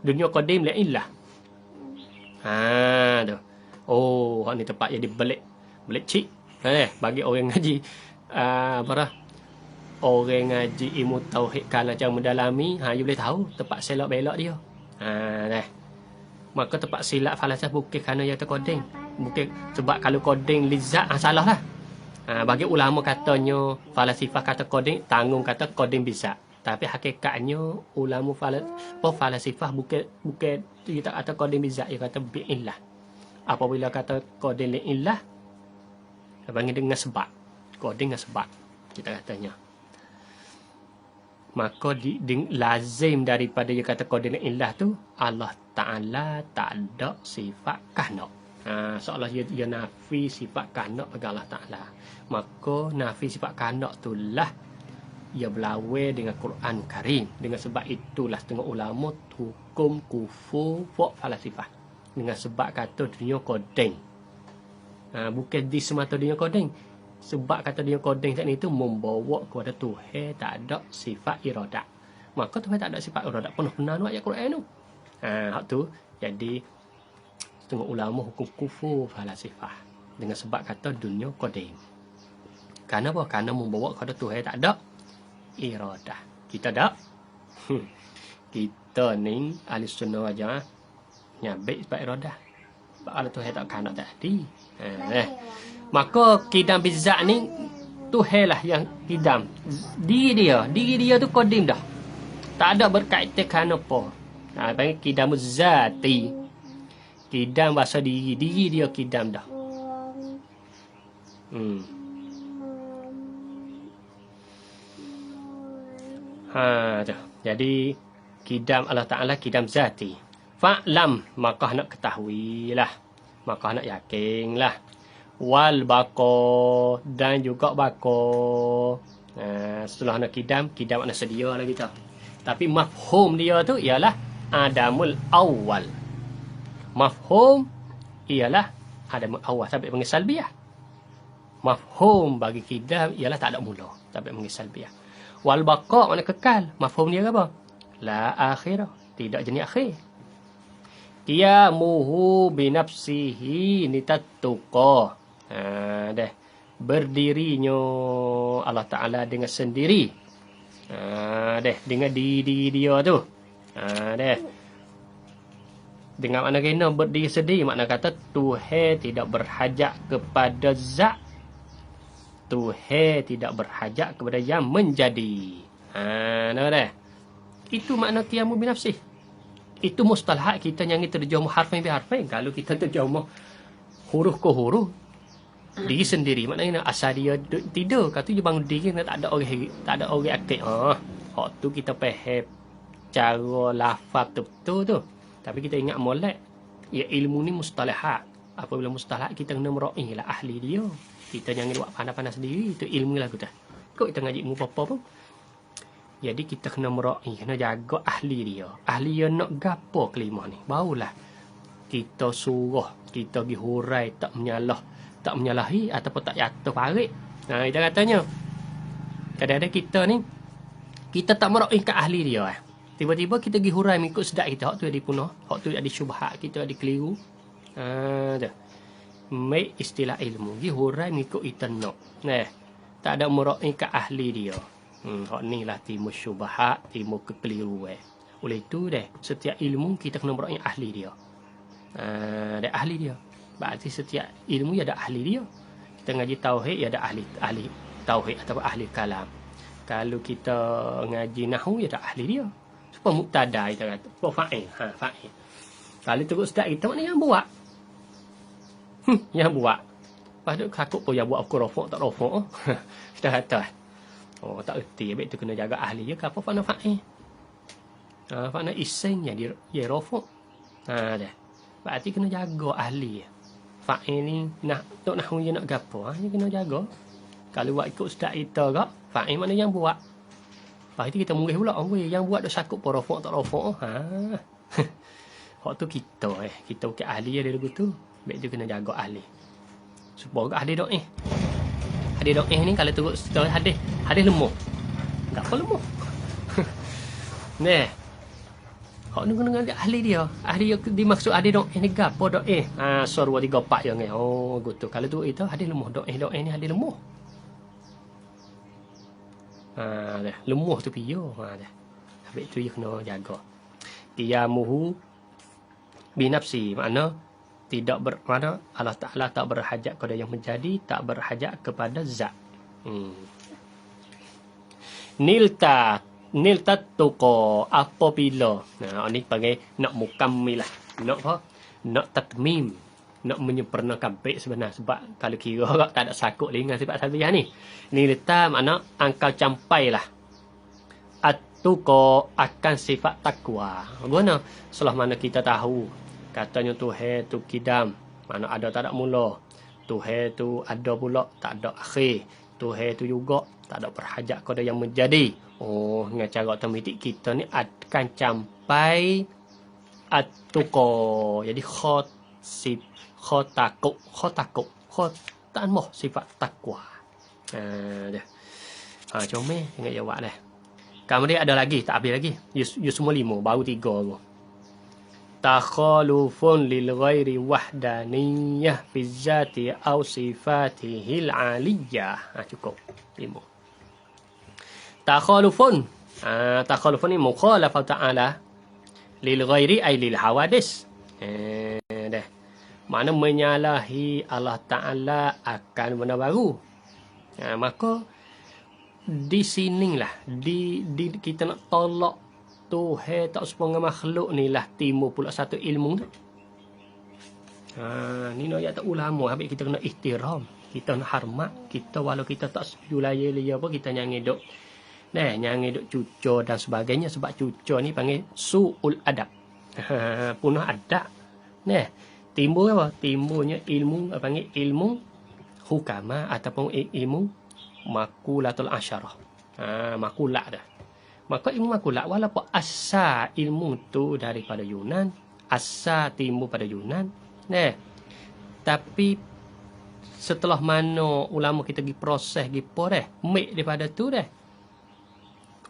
Dunia qadim li'illah. Tu. Hak ni tepat jadi belik cik. Bagi orang ngaji orang ngaji ilmu tauhid kalau macam mendalami, you boleh tahu tepat selok belok dia. Maka tepat silap falasifah bukan kerana dia terkoding. Bukan sebab kalau koding lizat salah lah. Bagi ulama katanya falasifah kata koding, tanggung kata koding bizat. Tapi hakikatnya ulama falasifah bukan dia tak kata koding bizat, dia kata bi'illah. Apabila kata koding li'illah, panggil dengan sebab. Koding dengan sebab kita katanya. Maka lazim daripada dia kata koding li'illah tu Allah Ta'ala tak ada sifat kahnak. Seolah dia nafi sifat kahnak bagi Allah Ta'ala. Maka nafi sifat kahnak itulah ia berlawan dengan Quran Karim. Dengan sebab itulah setengah ulama hukum kufur falasifah. Dengan sebab kata dunia kodeng. Bukan di semata dunia kodeng. Sebab kata dunia kodeng saat itu membawa kepada Tuhan tak ada sifat iradat. Maka Tuhan tak ada sifat iradat. Penuh-penuh ayat Quran tu. Hak tu jadi setengah ulama hukum kufur falasifah dengan sebab kata dunia qadim. Kerana apa? Kerana membawa kepada Tuhan tak ada iradah. Kita tak? Kita ni ahli sunnah wal jamaah nyabik sebab iradah. Sebab Allah Tuhan tak kerana tak ada. Maka kidam bizat ni Tuhan lah yang kidam. Diri dia tu qadim dah. Tak ada berkaitan kerana apa. Panggil kidam zati. Kidam bahasa diri dia kidam dah. Jadi kidam Allah Ta'ala kidam zati. Fa'lam, maka nak ketahuilah. Maka nak yakinlah. Wal bako dan juga bako. Setelah nak kidam makna sedia lah kita. Tapi mafhum dia tu ialah adamul awal. Mafhum ialah adamul awal sampai panggil salbiyah. Mafhum bagi kidam ialah tak ada mula sampai panggil salbiyah. Wal baqa makna kekal. Mafhum dia apa? La akhirah, tidak jenis akhir. Qiyamuhu binafsihi nitattuqa. Berdirinya Allah Ta'ala dengan sendiri. Dengan diri dia tu. Dengan makna kena berdiri sendiri, makna kata Tuhan tidak berhajat kepada zat. Tuhan tidak berhajat kepada yang menjadi. Itu makna qiyamu binafsih. Itu mustalahat kita yang terjemah harfain bi harfain. Kalau kita terjemah huruf ke huruf, diri sendiri maknanya asal dia tidur, kata dia bangun diri tak ada orang aktif. Hak tu kita faham cara lafaz betul tu. Tapi kita ingat molek, ya ilmu ni mustalahat. Apabila mustalahat kita kena meraih lah ahli dia. Kita jangan buat pandai-pandai sendiri, itu ilmu lah kita. Kau kita ngaji ilmu apa pun. Jadi kita kena meraih, kena jaga ahli dia. Ahli dia nak gapo kelima ni. Barulah kita suruh, kita pergi hurai tak menyalahi ataupun tak jatuh parit. Kita katanya Kadang-kadang kita ni, kita tak merak ke ahli dia. Tiba-tiba kita pergi hurai mengikut sedak kita. Hak tu ada punah. Hak tu ada syubhat. Kita ada keliru. Tu. Make istilah ilmu. Pergi hurai mengikut kita nak. Tak ada merak ke ahli dia. Hak ni lah timbul syubhat, timbul kekeliruan. Oleh itu setiap ilmu kita kena merak ahli dia. Ada ahli dia. Berarti setiap ilmu ada ahli dia. Kita ngaji tauhid ada ahli tauhid atau ahli kalam. Kalau kita ngaji nahwu ada ahli dia. Supaya muktada kita kata. Fa'il. Fa'il. Kalau terus sedak kita mana yang buat? Yang buat. Lepas tu takut pun yang buat aku rofok tak rofok. Kita kata. Tak erti. Habis tu kena jaga ahli je. Apa fa'na fa'il? Fa'na isim yang dia rofok. Dah. Berarti kena jaga ahli. Fa'il ni nak tok nahwu je nak gapo? Dia kena jaga. Kalau buat ikut sedak kita kak, fa'il mana yang buat? Lepas tu kita murih pula. Yang buat dah sakut pun rofok tak rofok. Hak tu kita Kita bukan ahli dia lagu tu. Baik tu kena jaga ahli. Supaya hadis doa. Hadis doa ni kalau turut hadis lemah. Gapo lemah? Hak ni kena dengan ahli dia. Ahli dia dimaksud hadis doa ni gapo doa? Surah 2 3 4 yang ni. Gitu. Kalau tu itu hadis lemah. Doa ni hadis lemah. Lemah tu piyo. Habis tu dia kena jaga. Qiyamuhu binafsi, makna tidak bermakna Allah Ta'ala tak berhajat kepada yang menjadi, tak berhajat kepada zat. Nilta tuqa apabila. Ini panggil nak mukammilah. Nak apa? Nak tatmim. Nak menyempurnakan baik sebenarnya. Sebab kalau kira tak ada sakut dengan sifat salbiyah ni. Nilta makna engkau campailah. Tuqa akan sifat takwa. Guna setelah mana kita tahu katanya Tuhan tu kidam, mana ada tak ada mula. Tuhan tu ada pula tak ada akhir. Tuhan tu juga tak ada berhajat kepada yang menjadi. Dengan cara otomatik kita ni akan campai at-tuqa. Jadi khotakuk tak moh sifat takwa. Comel ingat jawab dah. Kemudian ada lagi, tak habis lagi. You semua 5, baru 3 aku. Takhalufun lil ghairi wahdaniyah fi zati aw sifatihil aliyah. Cukup. 5. Takhalufun. Takhalufun ni mukhalafah ta'ala lil ghairi ay lil hawadis. Dah. Makna menyalahi Allah Ta'ala akan benda baru. Maka di sinilah kita nak tolak Tuhan tak sepenga makhluk ni lah timbul pula satu ilmu tu. Ni nak ayat ulama habis kita kena ihtiram, kita nak hormat, kita walau kita tak setuju laya apa kita nyanyi duk. Nyanyi duk cucur dan sebagainya sebab cucur ni panggil su'ul adab. Punah adab. Timbul apa? Timbulnya ilmu panggil ilmu hukama ataupun ilmu makulatul asyarah. Makulat dah. Maka ilmu makulat walaupun asal ilmu tu daripada Yunan, asal timbul pada Yunan. Tapi setelah mana ulama kita pergi proses pergi make daripada tu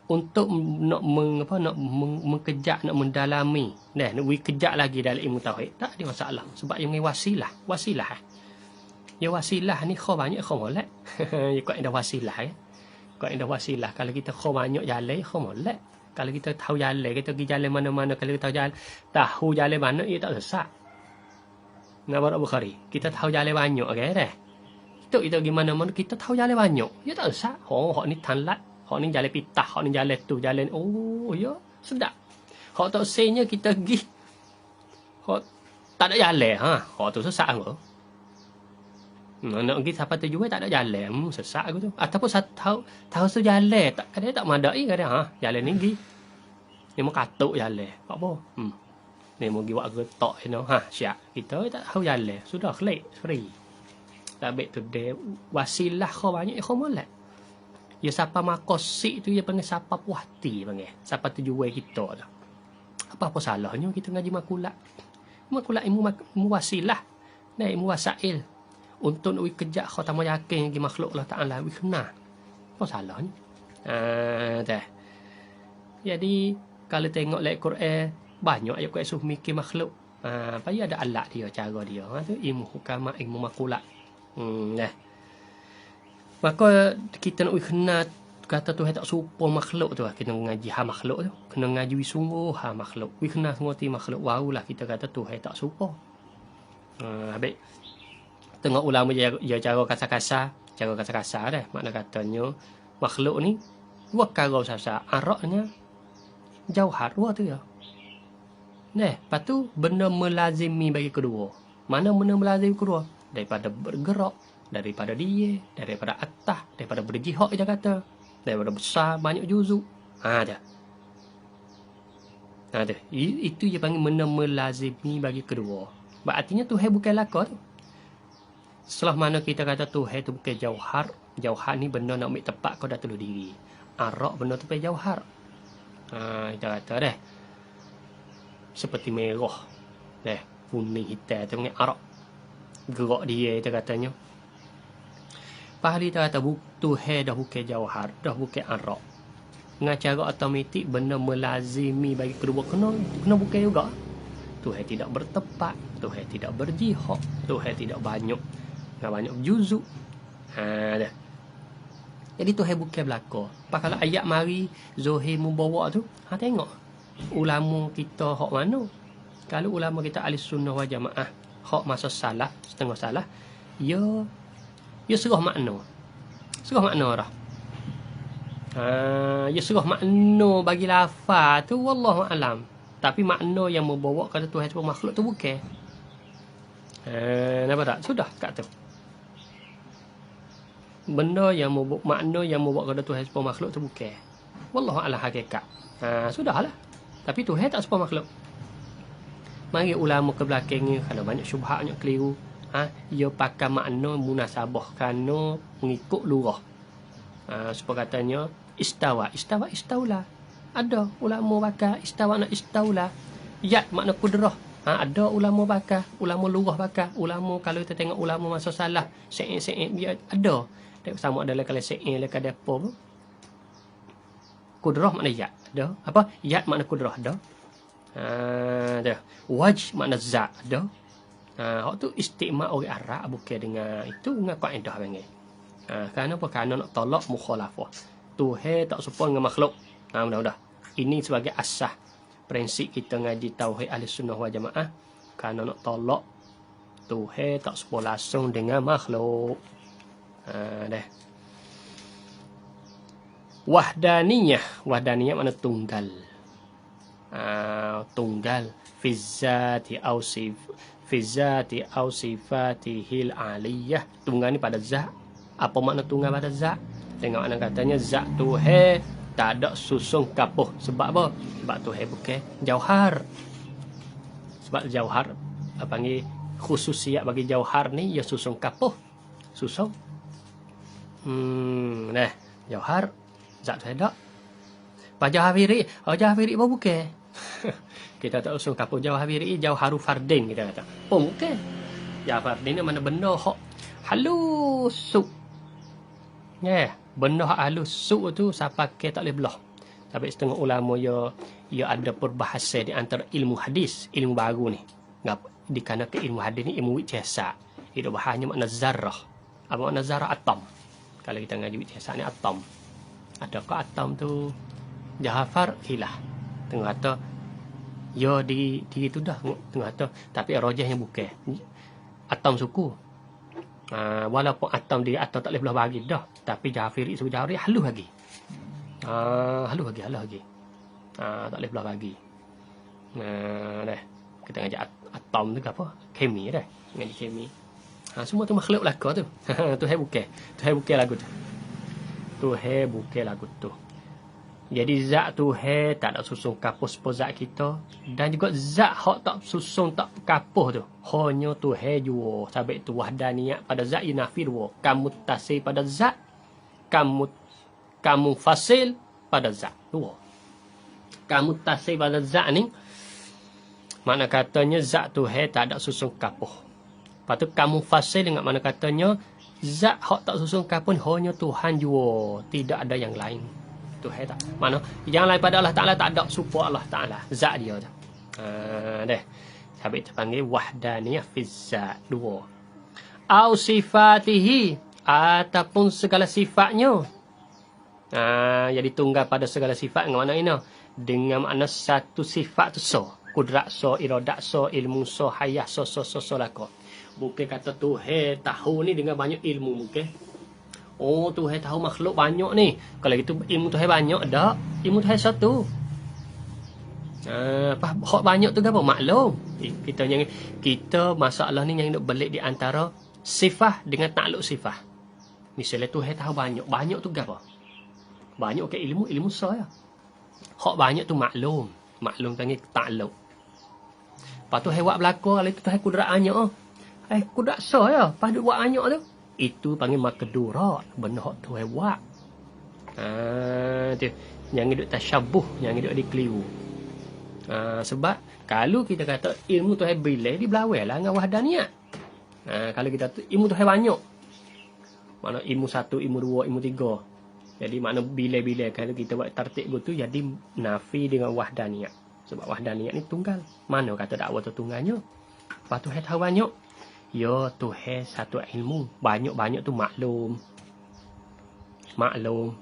untuk nak mengkejak, nak mendalami, nak kejak lagi dalam ilmu tauhid. Tak ada masalah sebab yang wasilah. Ya wasilah ni kau banyak kau molek. Kau ada wasilah Kau ada wasilah. Kalau kita kau banyak jalan kau molek. Kalau kita tahu jalan, kita pergi jalan mana-mana, kalau kita tahu jalan mana ia tak sesat. Nabar Bukhari. Kita tahu jalan banyak kita pergi mana-mana kita tahu jalan banyak. Ia tak sesat. Hak ni tanlat, hak ni jalan pitah, hak ni jalan tu, jalan ya sedap. Hak tak senya kita pergi. Hak tak ada jalan hak tu sesat ke? Nak pergi sampai tujuan tak ada jalan, sesak aku tu. Ataupun tahu tu jalan, tak madai kadang jalan ni pergi. Ni mau katuk jalan. Apa? Ni mau pergi buat getok siap. Kita tak tahu jalan, sudah klik free. Tapi tu dia wasilah kau banyak kau molek. Ya siapa makosik tu dia panggil siapa puhati panggil. Siapa tujuan kita tu. Apa salahnya kita ngaji makulat? Makulat ilmu wasilah. Ilmu wasail. Untuk nak kejak kau tak mau yakin lagi makhluk Allah Ta'ala kena. Apa salahnya? Dah. Jadi kalau tengok ayat Quran banyak ayat Quran suruh mikir makhluk. Payah ada alat dia, cara dia. Tu ilmu hukama, ilmu makulat. Dah. Maka kita nak kenal kata Tuhan tak serupa makhluk tu, kita ngaji ha makhluk tu, kena ngaji sungguh ha makhluk. We kenal semua ti makhluk, barulah kita kata Tuhan tak serupa. Habis tengok ulama dia cara kasar-kasar dah. Makna katanya makhluk ni dua perkara sasa, araknya jauhar dua tu ya. Lepas tu benda melazimi bagi kedua. Mana benda melazimi kedua? Daripada bergerak, daripada dia, daripada atas, daripada berjihad kita kata, daripada besar banyak juzuk. Dah. Itu je panggil benda melazimi bagi kedua. Artinya Tuhan bukan lakar tu. Setelah mana kita kata Tuhan tu bukan jauhar, jauhar ni benda nak ambil tepat kau dah telu diri. Arak benda tu bukan jauhar. Kita kata dah. Seperti merah. Kuning hitam tu panggil arak. Gerak dia kita katanya. Pahali kita kata Tuhan dah bukan jauhar, dah bukan arak. Dengan cara otomatik benda melazimi bagi kedua kena bukan juga. Tuhan tidak bertepat, Tuhan tidak berjihad, Tuhan tidak banyak juzuk. Dah. Jadi Tuhan bukan belaka. Kalau ayat mari Zohir membawa tu, tengok ulama kita hak mana. Kalau ulama kita ahli sunnah wal jamaah hak masa salah, setengah salah, ya serah makna. Serah makna dah. Ya serah makna bagi lafaz tu wallahu alam. Tapi makna yang membawa kata Tuhan sebagai makhluk tu bukan. Nampak tak? Sudah kat tu. Benda yang makna yang membawa kata Tuhan sebagai makhluk tu bukan. Wallahu alam hakikat. Sudahlah. Tapi Tuhan tak sebagai makhluk. Mari ulama ke belakang ni kalau banyak syubhat, banyak keliru. Ia pakai makna munasabah kerana mengikut lurah. Supaya katanya istaula. Ada ulama bakar istawa nak istaula. Yat makna kudrah. Ada ulama bakar, ulama lurah bakar. Ulama kalau kita tengok ulama masa salah, se'in dia ada. Sama ada kalau se'in lah kada apa pun. Kudrah makna yat. Ada. Apa? Yat makna kudrah ada. Ada. Waj makna zat ada. Hak tu istimak orang Arab bukan dengan itu dengan kaedah panggil. Kerana apa? Kerana nak tolak mukhalafah. Tuhan tak serupa dengan makhluk. Mudah-mudah. Ini sebagai asas prinsip kita ngaji tauhid ahli sunnah wal jamaah. Kerana nak tolak Tuhan tak serupa langsung dengan makhluk. Dah. Wahdaniyah makna tunggal. Tunggal fi zati au sifatihil aliyah. Tunggal ni pada zat. Apa makna tunggal pada zat? Tengok mana katanya zat Tuhan tak ada susung kapuh. Sebab apa? Sebab Tuhan bukan jauhar. Sebab jauhar panggil khususiat bagi jauhar ni ya susung kapuh. Susung. Jauhar zat Tuhan tak. Jauhar firik apa bukan? Kita tak usung kapuh jauhar firik, jauharu fardin kita kata. Bukan. Jauhar fardin ni mana benda hak halus. Benda hak halus tu siapa ke tak boleh belah. Sampai setengah ulama ia ada perbahasan di antara ilmu hadis, ilmu baru ni. Dikarenakan ilmu hadis ni ilmu wicesa. Itu bahannya makna zarrah. Apa makna zarrah? Atom. Kalau kita ngaji wicesa ni atom. Adakah atom tu Jafar hilah. Tengok kata ya di itu dah tengok kata tapi rojahnya bukan. Atom suku. Walaupun atom di atom tak boleh belah bagi dah, tapi Jafiri suku Jafari halus lagi. Halus lagi. Tak boleh belah bagi. Dah. Kita ngaji atom tu apa? Kemi dah. Ngaji kemi. Semua tu makhluk belaka tu. Tuhan bukan lagu tu. Tuhan bukan lagu tu. Jadi zat Tuhan tak ada susung kapuh seperti zat kita. Dan juga zat hak tak susung tak kapuh tu. Hanya Tuhan jua. Sebab itu wahdaniyat pada zat yunafi dua. Kamu tasir pada zat. Kamu fasil pada zat. Dua. Kamu tasir pada zat ni. Makna katanya zat Tuhan tak ada susung kapuh. Lepas tu kamu fasil dengan makna katanya zat hak tak susung kapuh hanya Tuhan jua. Tidak ada yang lain. Tuhan tak. Mana yang lain pada Allah Taala tak ada serupa Allah Taala. Zat dia tu. Deh. Sampai kita panggil wahdaniyah fi zat. Dua. Au sifatihi, ataupun segala sifatnya. Jadi tunggal pada segala sifat dengan makna ini. Dengan makna satu sifat tu so. Kudrat so, iradat so, ilmu so, hayah so lako. Bukan kata Tuhan tahu ni dengan banyak ilmu mungkin. Oh, Tuhan tahu makhluk banyak ni. Kalau gitu ilmu Tuhan banyak dak. Ilmu Tuhan satu. Hak banyak tu apa? Maklum. Kita masalah ni yang nak belik di antara sifat dengan takluk sifat. Misalnya Tuhan tahu banyak. Banyak tu apa? Banyak ke ilmu saya. Hak banyak tu maklum. Maklum panggil takluk. Lepas tu hewan berlaku kalau Tuhan kudrat banyak. Kudrat saya. Lepas tu buat banyak tu. Itu panggil makdurat. Benda hak Tuhan buat. Tu. Yang hidup tasyabuh. Yang hidup dikeliru. Sebab kalau kita kata ilmu Tuhan bila dia berlawan lah dengan wahdaniyah. Kalau kita ilmu Tuhan banyak. Mana ilmu 1, ilmu 2, ilmu 3. Jadi makna bila-bila kalau kita buat tertib gitu jadi nafi dengan wahdaniyah. Sebab wahdaniyah ni tunggal. Mana kata dakwah tu tunggalnya? Lepas Tuhan tahu banyak. Ya Tuhan satu ilmu. Banyak-banyak tu maklum. Maklum.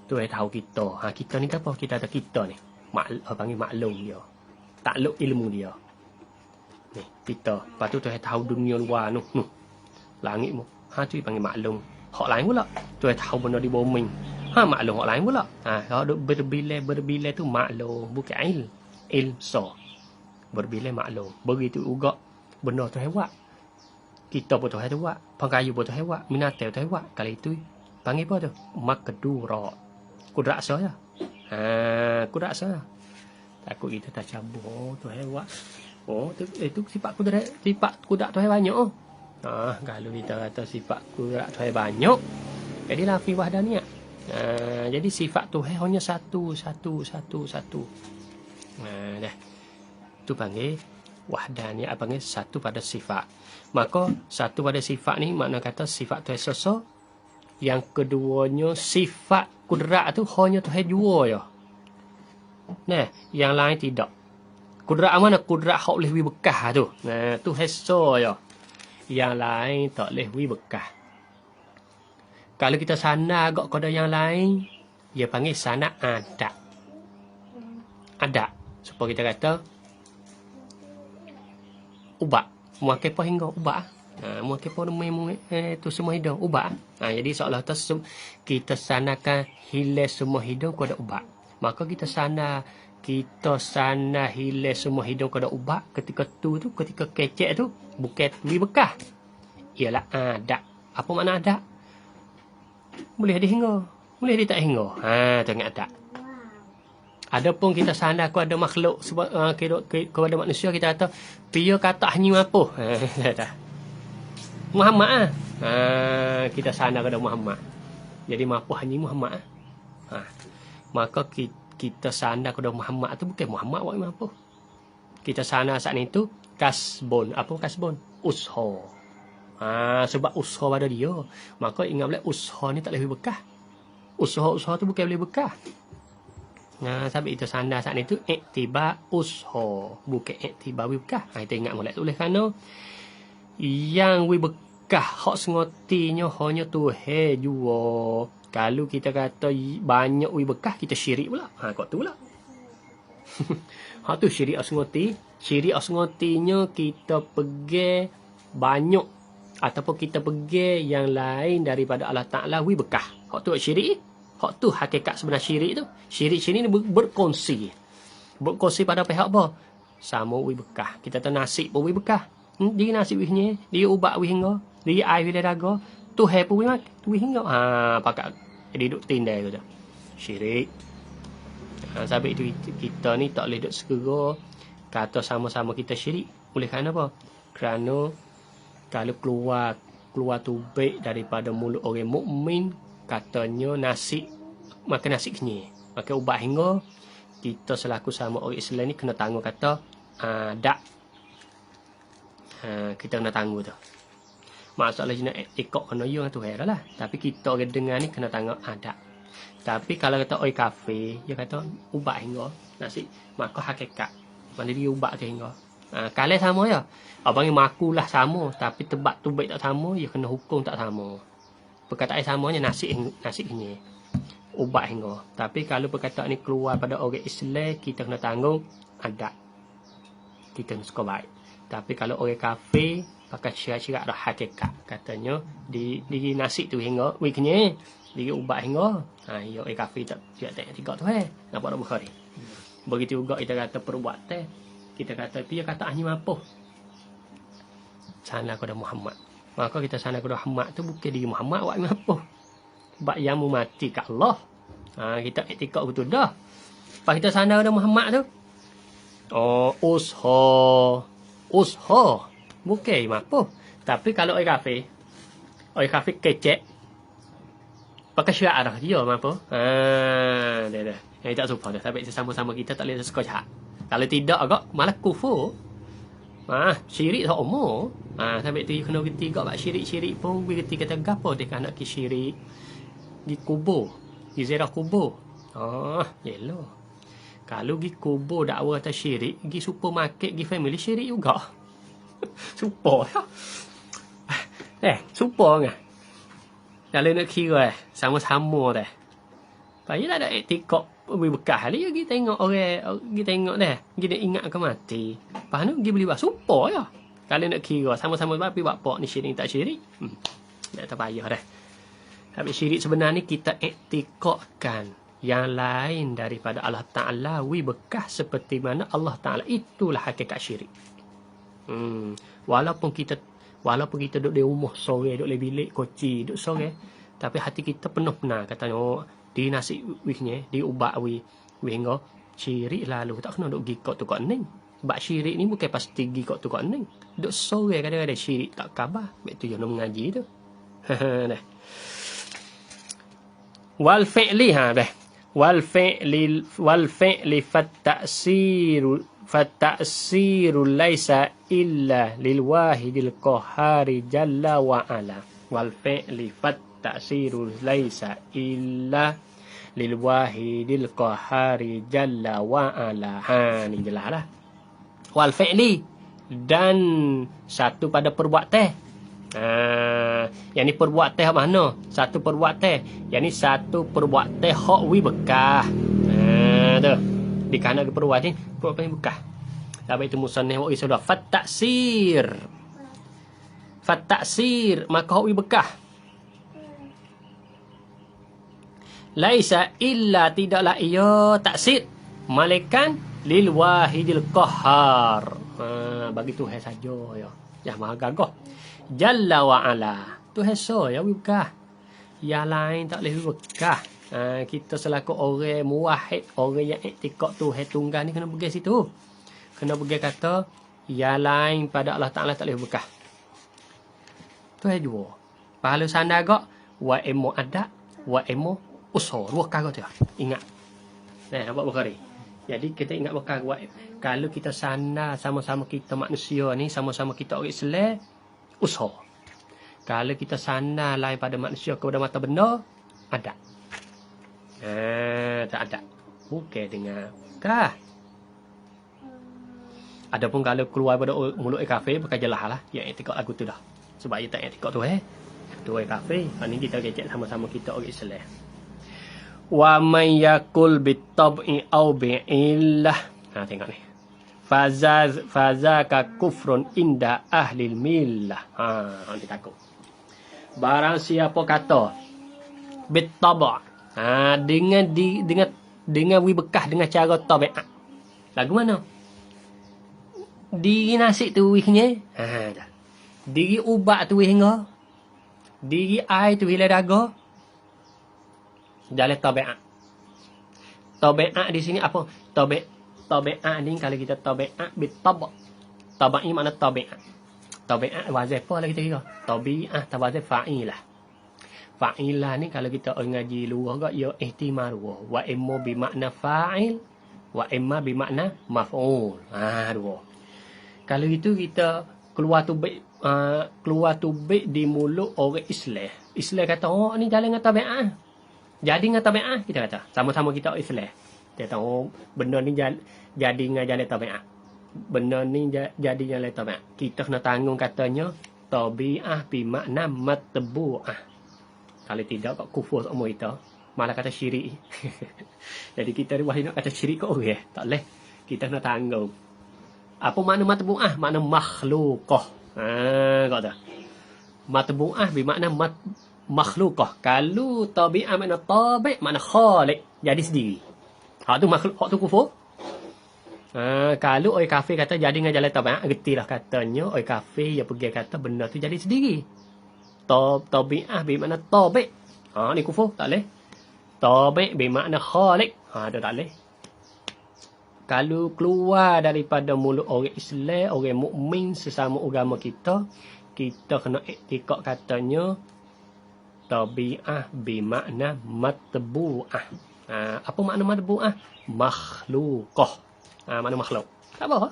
Tuhan tahu kita. Kita ni apa? Kita ada kita ni. Panggil maklum dia. Takluk ilmu dia. Ni kita. Lepas tu Tuhan tahu dunia luar nu. Langit mu. Tu panggil maklum. Hak lain pula. Tuhan tahu benda di bumi. Maklum hak lain pula. Kalau berbilai tu maklum. Bukan ilso. Berbilai maklum. Begitu juga benda Tuhan buat. Kita pun Tuhan buat. Pengkayu pun Tuhan buat. Minatai Tuhan buat. Kali itu panggil apa tu? Makdura. Kudrat saya. Kudrat saya. Takut kita tak cabut. Tuhan buat. Itu sifat kudrat. Sifat kudrat Tuhan banyak. Kalau kita kata sifat kudrat Tuhan banyak. Jadi lafi wahdaniyah. Jadi sifat Tuhan hanya satu. Dah. Itu panggil wahdaniyah. Panggil satu pada sifat. Maka satu pada sifat ni makna kata sifat Tuhan sosok. Yang keduanya sifat kudrat tu hanya Tuhan jua ya. Nah, yang lain tidak. Kudrat mana? Kudrat hak boleh bekah tu. Tu heso ya. Yang lain tak boleh bekah. Kalau kita sana agak kepada yang lain, dia panggil sana ada. Ada. Supaya kita kata ubat. Muakil apa hingga ubat. Muakil apa tu semua hidung ubat. Jadi seolah kita sanakan hilang semua hidung kepada ubat. Maka kita sana hilang semua hidung kepada ubat. Ketika kecek tu bukan lebih bekah. Ialah ada. Apa makna ada? Boleh dihingga. Boleh dia tak hingga. Tengok ada. Adapun kita sana aku ada makhluk sebab kepada manusia kita kata dia kata hanya apa. Muhammad kita sana kepada Muhammad. Jadi mampu hanya Muhammad. Maka kita sana kepada Muhammad tu bukan Muhammad buat mampu. Kita sana saat itu kasbon. Apa kasbon? Usaha. Sebab usaha pada dia. Maka ingat boleh usaha ni tak boleh bekah. Usaha tu bukan boleh bekah. Sebab itu sana saat itu iktibar usaha. Bukan iktibar bekah. Kita ingat boleh tulis kerana yang bekah hak sengotinya hanya Tuhan jua. Kalau kita kata banyak bekah kita syirik pula. Kok tu pula. Tu syirik asngoti. Syirik asngotinya kita pergi banyak ataupun kita pergi yang lain daripada Allah Taala bekah. Hak tu syirik. Hak tu hakikat sebenar syirik tu. Syirik ni berkongsi. Berkongsi pada pihak apa? Sama bekah. Kita tahu nasib pun bekah. Dia nasib wihnya, dia ubat wih hingga, dia air wih daga, tu hai pun wih hingga. Pakat jadi duk tindai tu. Syirik. Sebab itu kita ni tak boleh duk segera kata sama-sama kita syirik. Oleh kerana apa? Kerana kalau keluar tubik daripada mulut orang mukmin katanya nasi makan nasi kenyai. Makan ubat hingga kita selaku sama orang Islam ni kena tanggung kata dak. Kita kena tanggung tu. Masalah nak ikut kena yang tu lah. Tapi kita orang dengar ni kena tanggung ada. Tapi kalau kata oi kafe, dia kata ubah hingga nasi maka hakikat. Mana dia ubah ke hingga. Kalau sama ya. Abang makulah sama, tapi tebak tu baik tak sama, dia kena hukum tak sama. Perkataan samanya nasi ini. Ubah hingga. Tapi kalau perkataan ni keluar pada orang Islam, kita kena tanggung adat. Kita suka baik. Tapi kalau orang kafe, pakai syirat-syirat dah hakikat. Katanya di nasi tu hingga weeknya. Dia ubah hingga. Ya kafe tak tiga tu nampak dah Bukhari. Begitu juga kita kata perbuatan. Kita kata dia kata hanya apa? Sana kepada Muhammad. Maka kita sana kepada Muhammad tu bukan diri Muhammad buat apa? Sebab yang mu mati kat Allah. Kita etikad betul dah. Pas kita sana kepada Muhammad tu. Usha. Bukan apa? Tapi kalau orang kafir kecek pakai syiar dah dia apa? Dah. Yang tak suka dah. Tapi sama-sama kita tak boleh suka jahat. Kalau tidak agak malah kufur. Syirik tak umur. Sampai tu kena reti agak buat syirik-syirik pun we reti kata gapo dia nak ki syirik di kubur. Di ziarah kubur. Yelah. Kalau gi kubur dakwa kata syirik, gi supermarket, gi family syirik juga. Super ya. Super ngah. Kalau nak kira sama-sama dah. Payah tak ada etikad lebih bekas hari kita tengok orang kita tengok dah. Kita ingat ke mati. Lepas tu kita boleh buat super ya. Kalau nak kira sama-sama tapi buat apa ni syirik tak syirik. Tak payah dah. Tapi syirik sebenarnya kita etikadkan yang lain daripada Allah Ta'ala bekas seperti mana Allah Ta'ala, itulah hakikat syirik. Walaupun kita duduk di rumah sore, duduk di bilik koci, duduk sore, tapi hati kita penuh benar katanya di nasi wihnya diubah hingga syirik lalu tak kena duk gikot tu kat ning. Sebab syirik ni bukan pasti gikot tu kat ning. Duk sore kadang-kadang syirik tak khabar. Betul yang mengaji tu. Dah. Wal fi'li dah. Wal fi'li fatta'siru laisa illa lil wahidil qahhari jalla wa ala. Wal fi'li fatta'siru laisa illa lil wahidil qahhari jalla wa ala. Ni jelas dah. Wal fi'li dan satu pada perbuatan. Yang ni perbuatan mana? Satu perbuatan. Yang ni satu perbuatan hak bekas. Tu. Di kana ke perbuatan bekas. Tapi itu musannaf wa sudah fattaksir maka hak bekas. Laisa illa tidaklah ia taksir malaikan lil wahidil qahhar. Bagi Tuhan saja ya. Yang maha gagah. Jalla wa ala. Tuhan ya bekas. Yang lain tak boleh bekas. Kita selaku orang muwahhid, orang yang iktikad Tuhan tunggal ni kena pergi situ. Kena pergi kata yang lain pada Allah Ta'ala tak boleh bekas. Tuhan jua. Pahala sandar gak wa emo adat, wa emo usaha. Dua kali tu. Ingat. Nampak Bukhari. Jadi kita ingat bekas kalau kita sandar sama-sama kita manusia ni, sama-sama kita orang Islam, usaha. Kalau kita sandar lain pada manusia kepada mata benda, ada. Tak ada. Bukan dengan kah. Adapun kalau keluar pada mulut kafir, pakai jelas lah. Yang etikad lagu tu dah. Sebab dia tak etikad tu Tu kafir. Ini kita kecek sama-sama kita orang Islam. Wa man yakul bitab'i au bi'illah. Tengok ni. Fazaka kufrun inda ahlil millah. Nanti takut. Barang siapa kata bitab' dengan bekas dengan cara tabiat. Lagu mana? Diri nasi tu wihnya. Diri ubat tu wihnya. Diri air tu hilang daga. Jalan tabiat. Tabiat di sini apa? Tabiat ni kalau kita tabiat bitab'. Tabiat ni makna tabiat. Tabiat wazif apa lah kita kira? Tabiat tawazif fa'ilah. Fa'ilah ni kalau kita ngaji luar gak ya ihtimal wa imma bi makna fa'il wa imma bi makna maf'ul. Dua. Kalau itu kita keluar tubik di mulut orang Islam. Islam kata, ni jalan dengan tabiat. Jadi dengan tabi'ah kita kata. Sama-sama kita Islam. Dia tahu benda ni jadi dengan jalan tabi'ah. Benda ni jadi jalan tabi'ah. Kita kena tanggung katanya tabi'ah bermakna matbu'ah. Kalau tidak kok kufur semua kita. Malah kata syirik. Jadi kita wahai nak kata syirik kok okey. Tak boleh. Kita kena tanggung. Apa makna matbu'ah? Makna makhlukah. Kau tahu. Matbu'ah bermakna makhlukah. Kalau tabi'ah makna tabi', makna khaliq, jadi sendiri. Hak tu makhluk, hak tu kufur. Kalau orang kafir kata jadi dengan jalan tabi'ah, gertilah katanya orang kafir yang pergi kata benda tu jadi sendiri. Tabi'ah bermakna tabi'. Ni kufur, tak boleh. Tabi' bermakna khaliq. Tu tak boleh. Kalau keluar daripada mulut orang Islam, orang mukmin sesama agama kita kena iktikad katanya tabi'ah bermakna matbu'ah. Apa makna matbu'ah? Makhlukah. Makna makhluk. Tak apa.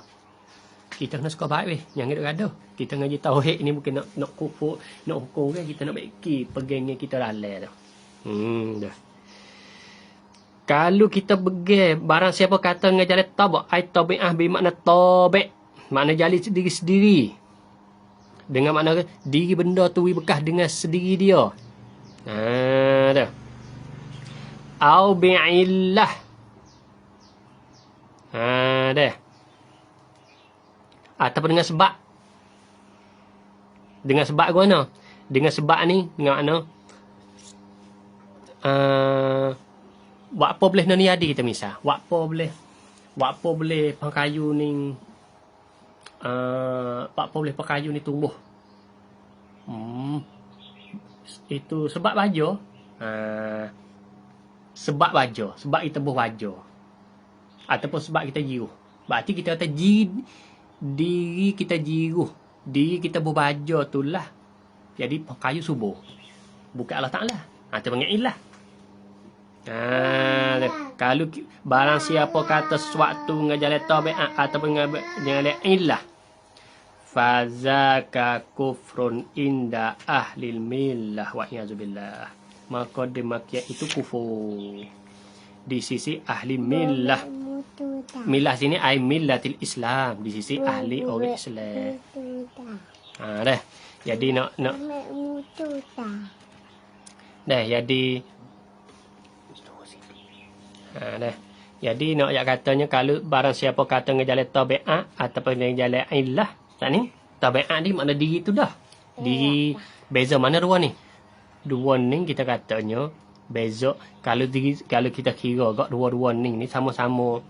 Kita kena suka baik weh. Jangan gaduh. Kita ngaji tauhid ni bukan nak kufur, nak hukum kan. Kita nak baiki pegangnya kita lalai tu. Dah. Kalau kita begel, barang siapa kata dengan jalan tabi'ah bermakna tabi', makna jalan sendiri-sendiri. Dengan makna diri benda tu bekas dengan sendiri dia. Dah. Au bi'illah. Dah. Ataupun dengan sebab. Dengan sebab ke mana? Dengan sebab ni, dengan makna buat apa boleh ni ada kita misal. Buat apa boleh pangkayu ni buat apa boleh pangkayu ni tumbuh. Itu sebab baja. Sebab baja, sebab kita buh baja. Ataupun sebab kita jiruh. Berarti kita kata diri kita jiruh, diri kita buh baja itulah. Jadi pangkayu subur. Bukan Allah Taala. Itu mengilah. Kalau barang siapa kata sesuatu dengan jalan tabi'ah ataupun dengan jalan illah, fazaka kufrun inda ahlil millah wa iyazubillah, maka demikian itu kufur di sisi ahli millah. Millah sini ai millatil Islam, di sisi ahli orang Islam. Dah. Jadi nak dah jadi dah. Jadi nak ayat katanya kalau barang siapa kata dengan jalan tabi'ah ataupun dengan jalan illah, tak ni? Tabi'ah ni makna diri tu dah. Diri beza mana dua ni? Dua ni kita katanya beza kalau kita kira gak dua-dua ni sama-sama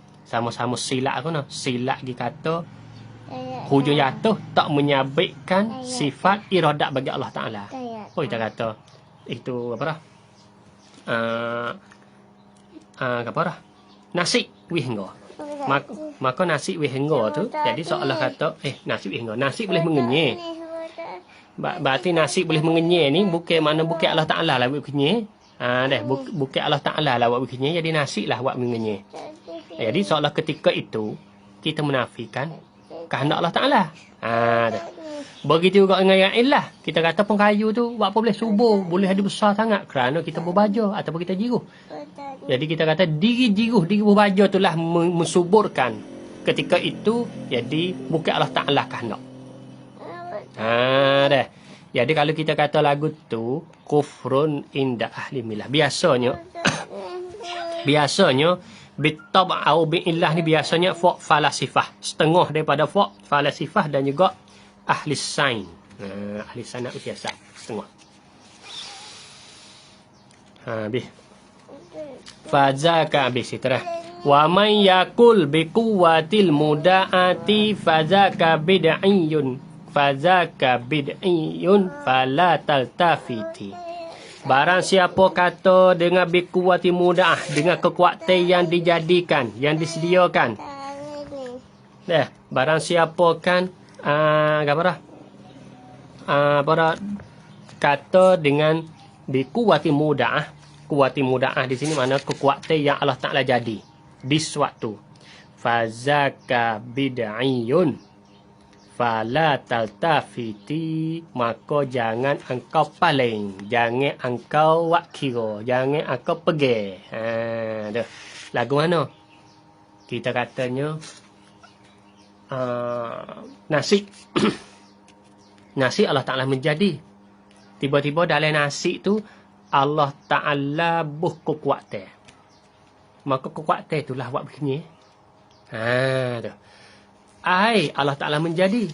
silap aku nah. Silap dia kata hujung jatuh tak menyabitkan sifat iradat bagi Allah Taala. Oh kita kata itu apa dah? Apa dah? Nasib wihengga. Maka nasib wihengga tu jadi seolah kata nasib wihengga. Nasib boleh mengenyek. Berarti nasib boleh mengenyek ni bukan Allah Taala lah buat kenyek. Bukan Allah Taala lah buat kenyek, jadi nasib lah buat mengenyek. Jadi seolah ketika itu kita menafikan kehendak Allah Taala. Dah. Begitu juga dengan yang illah. Kita kata pengkayu tu buat apa boleh subur, boleh ada besar sangat kerana kita berbaja ataupun kita jiruh. Jadi kita kata diri jiruh, diri berbaja itulah mensuburkan. Ketika itu jadi bukan Allah Taala kehendak. Dah. Jadi kalau kita kata lagu tu kufrun inda ahli millah, biasanya bitab au biillah ni biasanya fa falasifah, setengah daripada fa falasifah dan juga ahli sains. Ahli sains nak biasa setengah. Habis. Fazaka habis itulah. Wa man yakul bi quwwatil mudaati fazaka bid'iyun. Fazaka bid'iyun fala taltafiti. Barang siapa kata dengan bi quwwati mudaah, dengan kekuatan yang dijadikan, yang disediakan. Dah, barang siapa kan kata dengan bi quwwati mudaah. Kuwati mudaah di sini mana kekuatan yang Allah Taala jadi di suatu. Fazaka bid'iyun Fala taltafiti, maka jangan engkau paling, jangan engkau wak kira, jangan engkau pergi. Dah. Lagu mana? Kita katanya nasi. Nasi Allah Ta'ala menjadi. Tiba-tiba dalam nasi tu Allah Ta'ala buh kekuatan. Maka kekuatan itulah buat begini. Dah. Air Allah Ta'ala menjadi.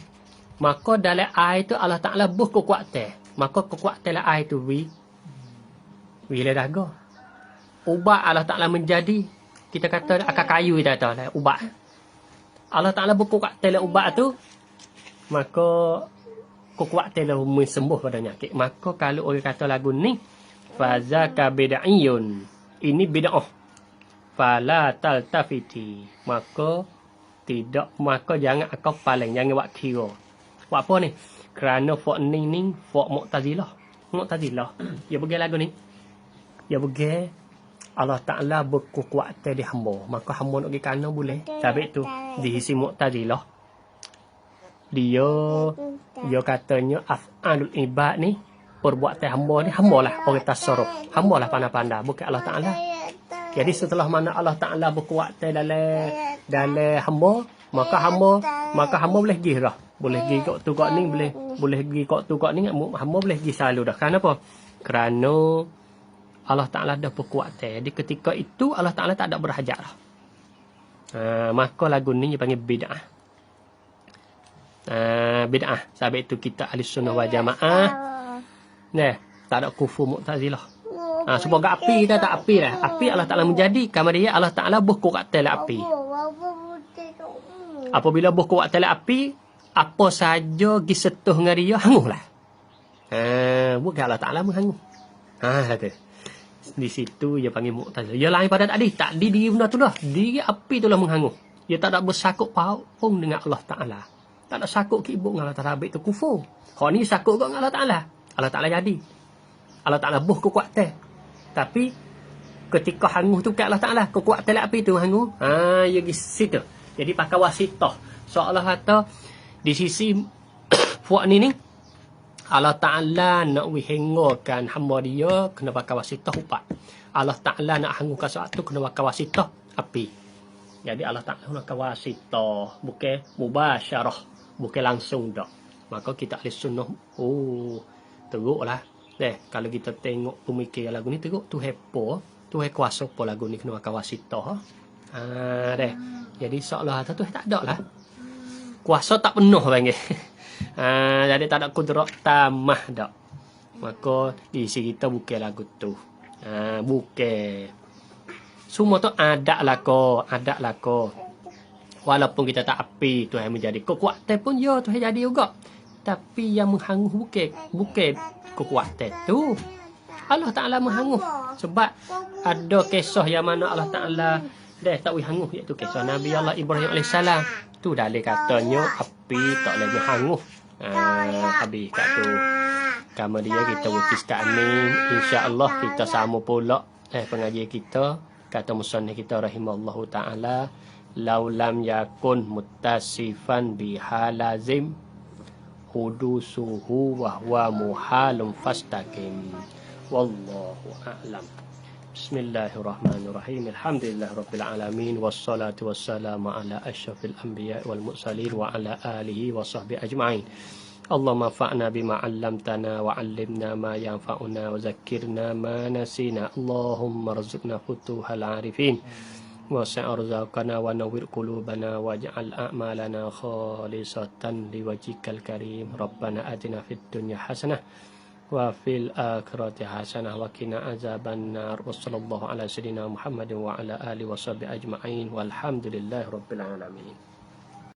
Maka dalam air tu Allah Ta'ala buh kekuatan. Maka kekuatan lah air tu bila daga. Ubat Allah Ta'ala menjadi. Kita kata akar kayu kita kata lah, ubat. Allah Ta'ala buh kekuatan lah ubat tu. Maka kekuatan lah sembuh pada penyakit. Maka kalau orang kata lagu ni, fazaka bid'iyun. Ini bid'ah. Fala taltafiti. Maka jangan engkau paling, jangan buat kira. Buat apa ni? Kerana fok ni fok Mu'tazilah. Mu'tazilah. Dia pergi lagu ni. Dia pergi Allah Ta'ala berkekuatan di hamba. Maka hamba nak pergi kanan boleh. Sebab tu di sisi Mu'tazilah dia katanya af'alul ibad ni, perbuatan hamba ni, hamba lah orang tasarruf. Hamba lah pandai-pandai, bukan Allah Ta'ala. Jadi setelah mana Allah Ta'ala berkuatan dalam hamba, maka hamba boleh pergi dah. Boleh pergi kat tu kat ni, boleh pergi kat tu kat ni, hamba boleh pergi selalu dah. Kenapa? Kerana Allah Ta'ala dah berkuatan. Jadi ketika itu Allah Ta'ala tak ada berhajat dah. Maka lagu ni dia panggil bid'ah. Bid'ah. Sebab itu kita ahli sunnah wal jamaah. Nah, tak ada kufur Mu'tazilah. Sebab api kita tak api lah. Api Allah Ta'ala menjadi. Kamar dia Allah Ta'ala buh kuatan api. Apabila buh kuatan api, apa saja gisetuh dengan dia, hanguh lah. Bukan Allah Ta'ala menghanguh. Kata. Di situ dia panggil Mu'tazilah. Dia lain pada tadi. Tadi dia benda tu lah. Dia api tu lah menghanguh. Dia tak ada bersakut paut pun dengan Allah Ta'ala. Tak ada sakut ke ibu dengan Allah Ta'ala. Habis tu kufur. Kau ni sakut kau dengan Allah Ta'ala. Allah Ta'ala jadi. Allah Ta'ala buh kekuatan. Tapi ketika hanguh tu ke Allah Ta'ala, kekuatan api tu hanguh. Ya di situ. Jadi pakai wasitah. Seolah kata di sisi puak ni Allah Ta'ala nak wihengorkan hamba dia, kena pakai wasitah upat. Allah Ta'ala nak hanguhkan sesuatu, kena pakai wasitah api. Jadi Allah Ta'ala nak pakai wasitah, bukan mubasyarah, bukan langsung dah. Maka kita ahli sunnah, teruklah. Kalau kita tengok pemikir lagu ni teruk, tu hepo, tu kuasa apa lagu ni kena pakai wasitah. Jadi seolah kata tu tak ada lah. Kuasa tak penuh panggil. Jadi tak ada kudrat tamah dak. Maka di sini kita bukan lagu tu. Bukan. Semua tu ada lah ko. Walaupun kita tak api, Tuhan menjadi kekuatan pun ya Tuhan jadi juga. Tapi yang menghanguh bukan kekuatan tu. Allah Ta'ala menghanguh. Sebab ada kisah yang mana Allah Ta'ala tak hanguh, iaitu kisah Nabi Allah Ibrahim AS. Tu dah dia katanya api tak boleh menghanguh. Habis kat tu. Kamar dia kita berkis kat ni. InsyaAllah kita sama pula pengajian kita. Kata musannif kita rahimallahu ta'ala. Laulam yakun muttasifan bihalazim hudusuhu wahwa muhalum fastaqim. Wallahu a'lam. Bismillahirrahmanirrahim. Alhamdulillah rabbil alamin wassalatu wassalamu ala asyrafil anbiya wal mursalin wa ala alihi wa sahbihi ajma'in. Allahumma fa'na bima 'allamtana wa 'allimna ma yanfa'una wa zakkirna ma nasina. Allahumma rzuqna futuhal 'arifin. وسع رزقنا ونور قلوبنا واجعل أعمالنا خالصة لوجهك الكريم ربنا آتنا في الدنيا حسنة وفي الآخرة حسنة وقنا عذاب النار وصلى الله على سيدنا محمد وعلى آله وصحبه أجمعين والحمد لله رب العالمين.